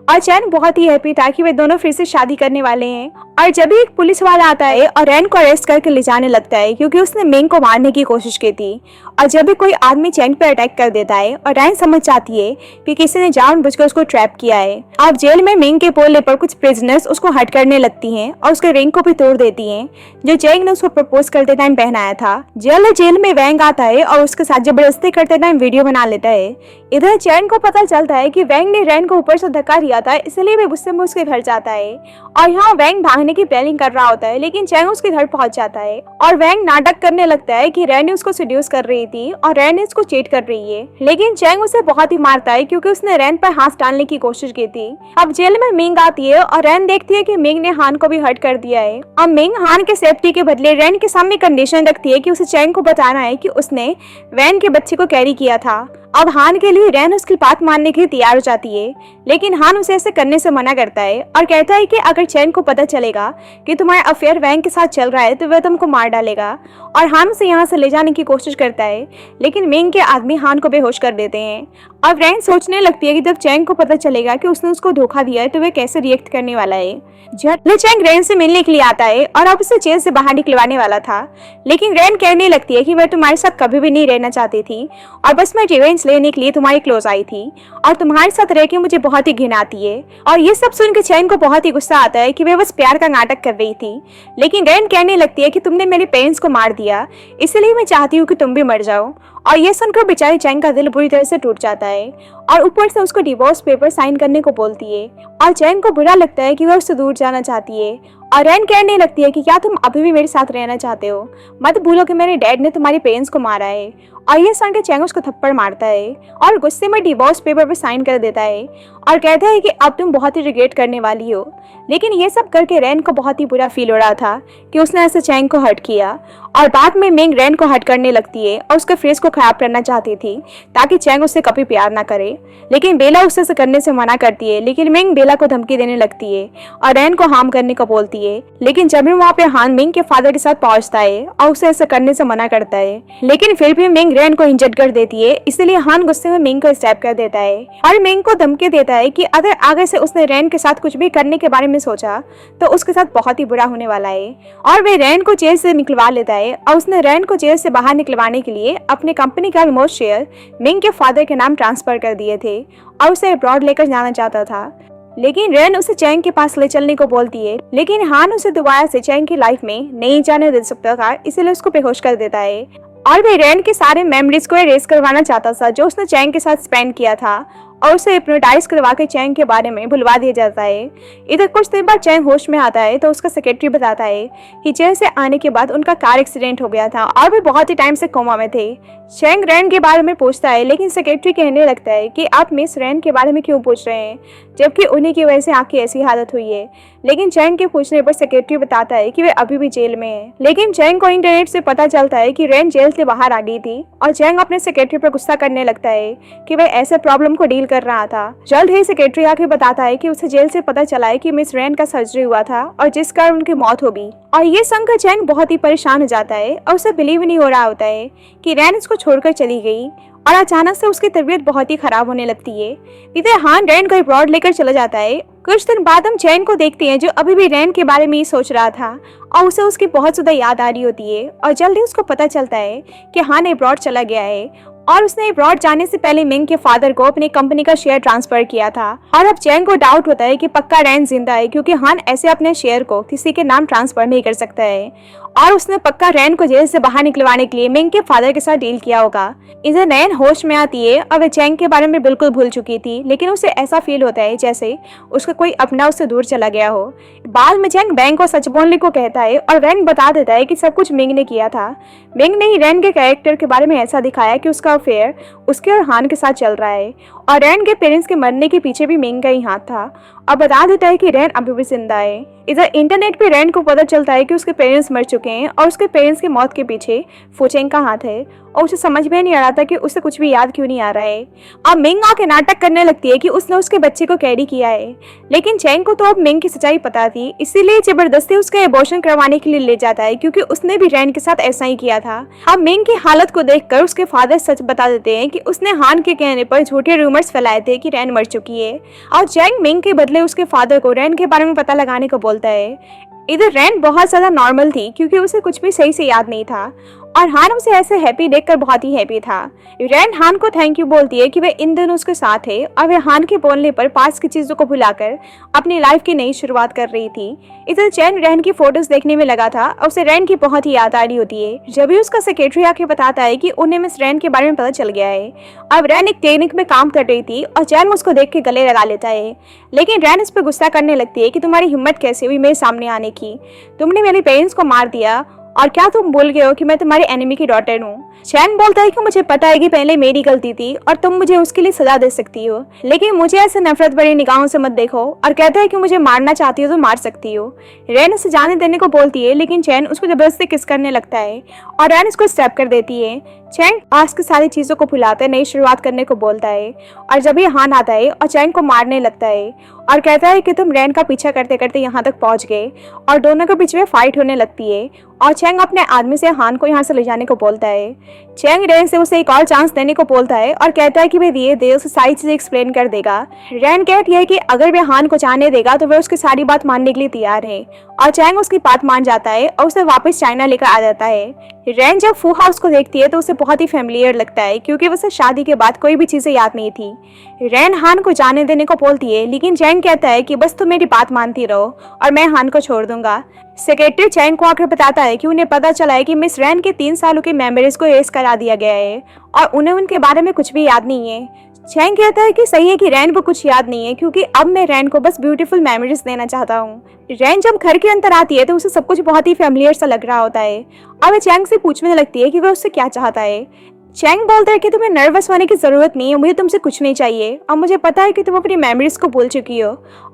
और चैंग बहुत ही हैप्पी था कि वे दोनों फिर से शादी करने वाले हैं। और जब एक पुलिस वाला आता है और रैन को अरेस्ट करके ले जाने लगता है क्योंकि उसने मिंग को मारने की कोशिश की थी, और जब भी कोई आदमी चैंग पर अटैक कर देता है और रैन समझ जाती है कि किसी ने जानबूझकर उसको ट्रैप किया है। अब जेल में मिंग के बोलने पर कुछ प्रिजनर्स उसको हर्ट करने लगती हैं और उसके रिंग को भी तोड़ देती हैं जो चैंग ने उसको प्रपोज करते टाइम पहनाया था। जेल में वैंग आता है और उसके साथ जबरदस्ती करते टाइम वीडियो बना लेता है। इधर चैंग को पता चलता है कि वैंग ने रैन को ऊपर से धक्का दिया था, इसलिए वे गुस्से में उसके घर जाता है और यहाँ वैंग भागने की प्लानिंग कर रहा होता है, लेकिन चैंग उसके घर पहुंच जाता है और वैंग नाटक करने लगता है कि रैन उसको सेड्यूस कर रही थी और रैन उसको चीट कर रही है। लेकिन चैंग उसे बहुत ही मारता है क्योंकि उसने रैन पर हाथ डालने की कोशिश की थी। अब जेल में मिंग आती है और रैन देखती है कि मिंग ने हान को भी हर्ट कर दिया है। अब मिंग हान के सेफ्टी के बदले रैन के सामने कंडीशन रखती है कि उसे चैंग को बताना है कि उसने वैन के बच्चे को कैरी किया था। अब हान के लिए रैन उसकी बात मानने के लिए तैयार हो जाती है, लेकिन हान उसे ऐसे करने से मना करता है और कहता है कि अगर चैंग को पता चलेगा कि तुम्हारा अफेयर वैंग के साथ चल रहा है तो वह तुमको मार डालेगा। और हान उसे यहाँ से ले जाने की कोशिश करता है, लेकिन मिंग के आदमी हान को बेहोश कर देते हैं। अब रैन सोचने लगती है कि जब चैंग को पता चलेगा कि उसने उसको धोखा दिया है तो वह कैसे रिएक्ट करने वाला है। चैंग रैन से मिलने के लिए आता है और अब उसे जेल से बाहर निकलवाने वाला था, लेकिन रैन कहने लगती है कि वह तुम्हारे साथ कभी भी नहीं रहना चाहती थी और बस मैं रिवेंज लेने के लिए तुम्हारे क्लोज आई थी और तुम्हारे साथ रह के मुझे बहुत ही घिन आती है। और ये सब सुन के चैंग को बहुत ही गुस्सा आता है कि वह बस प्यार का नाटक कर रही थी। लेकिन रैन कहने लगती है कि तुमने मेरे पेरेंट्स को मार दिया, इसलिए मैं चाहती हूँ कि तुम भी मर जाओ। और ये सुनकर बेचारी चैंग का दिल बुरी तरह से टूट जाता है और ऊपर से उसको डिवोर्स पेपर साइन करने को बोलती है। और चैंग को बुरा लगता है कि वह उससे दूर जाना चाहती है और रैन कहने लगती है कि क्या तुम अभी भी मेरे साथ रहना चाहते हो, मत भूलो कि मेरे डैड ने तुम्हारे पेरेंट्स को मारा है। और ये सुनकर चैंग उसको थप्पड़ मारता है और गुस्से में डिवोर्स पेपर पर साइन कर देता है और कहता है कि अब तुम बहुत ही रिग्रेट करने वाली हो। लेकिन ये सब करके रैन को बहुत ही बुरा फील हो रहा था कि उसने ऐसे चैंग को हर्ट किया। और बाद में मिंग रैन को हर्ट करने लगती है और उसके फेस को खराब करना चाहती थी ताकि चैंग उससे कभी प्यार ना करे, लेकिन बेला उसे करने से मना करती है। लेकिन मिंग बेला को धमकी देने लगती है और रैन को हार्म करने को बोलती है। लेकिन जब भी वहाँ पे हान मिंग के फादर के साथ पहुंचता है और उसे ऐसा करने से मना करता है, लेकिन फिर भी मिंग रैन को इंजर्ड कर देती है, इसलिए हान गुस्से में मिंग को स्टैप कर देता है और मिंग को धमकी देता है कि अगर आगे से उसने रैन के साथ कुछ भी करने के बारे में सोचा तो उसके साथ बहुत ही बुरा होने वाला है। और वे रैन को जेल से निकलवा लेता है और उसने रैन को जेल से बाहर निकलवाने के लिए अपने कंपनी का ऑलमोस्ट शेयर मिंग के फादर के नाम ट्रांसफर कर दिए थे और उसे अब्रॉड लेकर जाना चाहता था। लेकिन रेन उसे चैंग के पास ले चलने को बोलती है, लेकिन हान उसे दोबारा से चैंग की लाइफ में नहीं जाने दे सकता था, इसीलिए उसको बेहोश कर देता है। और वे रेन के सारे मेमोरीज को इरेज करवाना चाहता था जो उसने चैंग के साथ स्पेंड किया था, और उसे हिप्नोटाइज करवा के चैंग के बारे में भुलवा दिया जाता है। इधर कुछ देर बाद चैंग होश में आता है तो उसका सेक्रेटरी बताता है कि जेल से आने के बाद उनका कार एक्सीडेंट हो गया था और वे बहुत ही टाइम से कोमा में थे। चैंग रैन के बारे में पूछता है, लेकिन सेक्रेटरी कहने लगता है कि आप मिस रैन के बारे में क्यों पूछ रहे हैं, जबकि उन्हीं की वजह से आपकी ऐसी हालत हुई है। लेकिन चैंग के पूछने पर सेक्रेटरी बताता है कि वे अभी भी जेल में हैं। लेकिन चैंग को इंटरनेट से पता चलता है कि रैन जेल से बाहर आ गई थी, और चैंग अपने सेक्रेटरी पर गुस्सा करने लगता है कि वह ऐसे प्रॉब्लम को डील कर रहा था। जल्द ही सेक्रेटरी आके बताता है कि उसे जेल से पता चला है कि मिस रैन का सर्जरी हुआ था और जिस कारण उनकी मौत हो गई। और ये सुनकर चैंग बहुत ही परेशान हो जाता है और उसे बिलीव नहीं हो रहा होता है कि रैन इसको छोड़कर चली गई, और अचानक से उसकी तबीयत बहुत ही खराब होने लगती है। इधर हान रैन को अब्रॉड लेकर चला जाता है। कुछ दिन बाद हम चैंग को देखते हैं जो अभी भी रैन के बारे में ही सोच रहा था, और उसे उसकी बहुत ज्यादा याद आ रही होती है। और जल्दी उसको पता चलता है कि हान अब्रॉड चला गया है, और उसने अब्रॉड जाने से पहले मिंग के फादर को अपनी कंपनी का शेयर ट्रांसफर किया था। और अब चैंग को डाउट होता है कि पक्का रैन जिंदा है, क्योंकि हान ऐसे अपने शेयर को किसी के नाम ट्रांसफर नहीं कर सकता है, और उसने पक्का रैन को जेल से बाहर निकलवाने के लिए मिंग के फादर के साथ डील किया होगा। इधर रैन होश में आती है और वह चैंग के बारे में बिल्कुल भूल चुकी थी, लेकिन उसे ऐसा फील होता है जैसे उसका कोई अपना उससे दूर चला गया हो। बाद में चैंग बैंक को सच बोलने को कहता है, और रैन बता देता है कि सब कुछ मिंग ने किया था। मिंग ने ही रैन के कैरेक्टर के बारे में ऐसा दिखाया कि उसका अफेयर उसके और हान के साथ चल रहा है, और रैन के पेरेंट्स के मरने के पीछे भी मिंग का ही हाथ था, और बता देता है कि रैन अभी भी जिंदा है। इधर इंटरनेट पे रैन को पता चलता है कि उसके पेरेंट्स मर चुके हैं, और उसके पेरेंट्स की मौत के पीछे फुचेंग का हाथ है, और उसे समझ में नहीं आ रहा था कि उसे कुछ भी याद क्यों नहीं आ रहा है। अब मिंग आके नाटक करने लगती है कि उसने उसके बच्चे को कैरी किया है, लेकिन चैंग को तो अब मिंग की सच्चाई पता थी, इसीलिए जबरदस्ती उसका एबॉर्शन करवाने के लिए ले जाता है, क्योंकि उसने भी रैन के साथ ऐसा ही किया था। अब मिंग की हालत को देखकर उसके फादर सच बता देते हैं कि उसने हान के कहने पर झूठे रूमर्स फैलाए थे कि रैन मर चुकी है, और चैंग मिंग के बदले उसके फादर को रैन के बारे में पता लगाने को बोलता है। इधर रैन बहुत ज्यादा नॉर्मल थी, क्योंकि उसे कुछ भी सही से याद नहीं था, और हान उसे ऐसे हैप्पी देखकर बहुत ही हैप्पी था। रैन हान को थैंक यू बोलती है कि वे इन दिनों उसके साथ है, और वे हान के बोलने पर पास की चीजों को भुलाकर अपनी लाइफ की नई शुरुआत कर रही थी। इधर चैन रैन की फोटोज देखने में लगा था, और उसे रैन की बहुत ही याद आ रही होती है। जब भी उसका सेक्रेटरी आके बताता है कि उन्हें मिस रैन के बारे में पता चल गया है। अब रैन एक क्लिनिक में काम कर रही थी, और चैन उसको देख के गले लगा लेता है, लेकिन रैन इस पर गुस्सा करने लगती है कि तुम्हारी हिम्मत कैसे हुई मेरे सामने आने की, तुमने मेरे पेरेंट्स को मार दिया, और क्या तुम भूल गए हो कि मैं तुम्हारे एनिमी की डॉटर हूँ। चैंग बोलता है कि मुझे पता है कि पहले मेरी गलती थी और तुम मुझे उसके लिए सजा दे सकती हो, लेकिन मुझे ऐसे नफरत भरी निगाहों से मत देखो, और कहता है कि मुझे मारना चाहती हो तो मार सकती हो। रैन उसे जाने देने को बोलती है, लेकिन चैन उसको जबरदस्ती किस करने लगता है, और रैन उसको स्टेप कर देती है। चैंग आज की सारी चीजों को भुलाते नई शुरुआत करने को बोलता है, और जब ये हान आता है और चैंग को मारने लगता है, और कहता है कि तुम रैन का पीछा करते करते यहाँ तक पहुंच गए, और दोनों के बीच में फाइट होने लगती है, और चैंग अपने आदमी से हान को यहाँ से ले जाने को बोलता है। चैंग रैन से उसे एक और चांस देने को बोलता है, और कहता है कि वे दिए दे उसे सारी चीजें एक्सप्लेन कर देगा। रैन कहती है कि अगर वे हान को जाने देगा तो वह उसकी सारी बात मानने के लिए तैयार है, और चैंग उसकी बात मान जाता है और उसे वापस चाइना लेकर आ जाता है। रैन जब फू हाउस को देखती है तो उसे बहुत ही फेमिलियर लगता है, क्योंकि उसे शादी के बाद कोई भी चीजें याद नहीं थी। रैन हान को जाने देने को बोलती है, लेकिन चैंग कहता है कि बस तुम मेरी बात मानती रहो और मैं हान को छोड़ दूंगा। सेक्रेटरी चैंग को आकर बताता है कि उन्हें पता चला है कि मिस रैन के 3 सालों के मेमोरीज को एरेज करा दिया गया है, और उन्हें उनके बारे में कुछ भी याद नहीं है। चैंग कहता है कि सही है कि रैन को कुछ याद नहीं है, क्योंकि अब मैं रैन को बस ब्यूटीफुल मेमोरीज देना चाहता हूँ। रैन जब घर के अंदर आती है तो उसे सब कुछ बहुत ही फेमिलियर सा लग रहा होता है, और वह चैंग से पूछने लगती है कि वह उससे क्या चाहता है। चैंग बोलता है कि तुम्हें नर्वस होने की जरूरत नहीं है, मुझे तुमसे कुछ नहीं चाहिए, और मुझे पता है कि तुम अपनी मेमोरीज को भूल चुकी हो,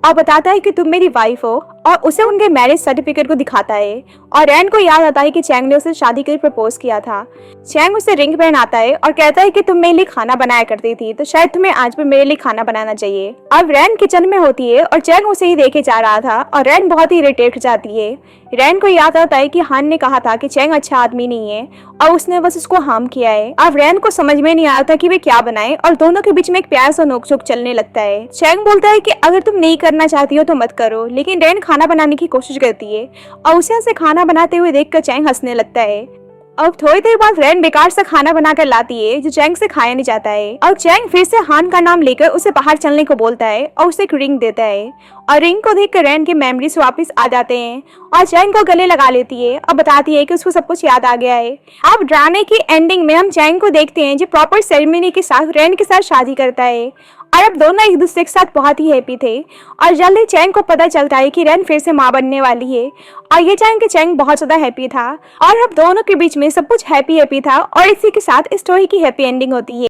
और बताता है कि तुम मेरी वाइफ हो, और उसे उनके मैरिज सर्टिफिकेट को दिखाता है, और रैन को याद आता है कि चैंग ने उसे शादी के लिए प्रपोज किया था। चैंग उसे रिंग पहनाता है और कहता है कि तुम मेरे लिए खाना बनाया करती थी, तो शायद तुम्हें आज भी मेरे लिए खाना बनाना चाहिए। अब रैन किचन में होती है और चैंग उसे ही देखे जा रहा था, और रैन बहुत ही इरिटेट जाती है। रैन को याद आता है कि हान ने कहा था कि चैंग अच्छा आदमी नहीं है, और उसने बस उसको हार्म किया है। अब रैन को समझ में नहीं आता कि वे क्या बनाए, और दोनों के बीच में एक प्यार सा नोक-झोंक चलने लगता है। चैंग बोलता है कि अगर तुम नहीं करना चाहती हो तो मत करो, लेकिन रैन खाना बनाने की कोशिश करती है, और उसे ऐसे खाना बनाते हुए देखकर चैंग हंसने लगता है। अब थोड़ी देर बाद रैन बेकार सा खाना बनाकर लाती है जो चैंग से खाया नहीं जाता है। अब चैंग फिर से हान का नाम लेकर उसे बाहर चलने को बोलता है और उसे एक रिंग देता है और रिंग को देखकर रैन के मेमोरीज वापस आ जाते हैं और चैंग को गले लगा लेती है और बताती है कि उसको सब कुछ याद आ गया है। अब ड्रामे की एंडिंग में हम चैंग को देखते हैं जो प्रॉपर सेरेमनी के साथ रैन के साथ शादी करता है और अब दोनों एक दूसरे के साथ बहुत ही हैप्पी थे और जल्दी चैंग को पता चलता है कि रैन फिर से माँ बनने वाली है और ये जान के चैंग बहुत ज्यादा हैप्पी था और अब दोनों के बीच में सब कुछ हैप्पी था और इसी के साथ स्टोरी की हैप्पी एंडिंग होती है।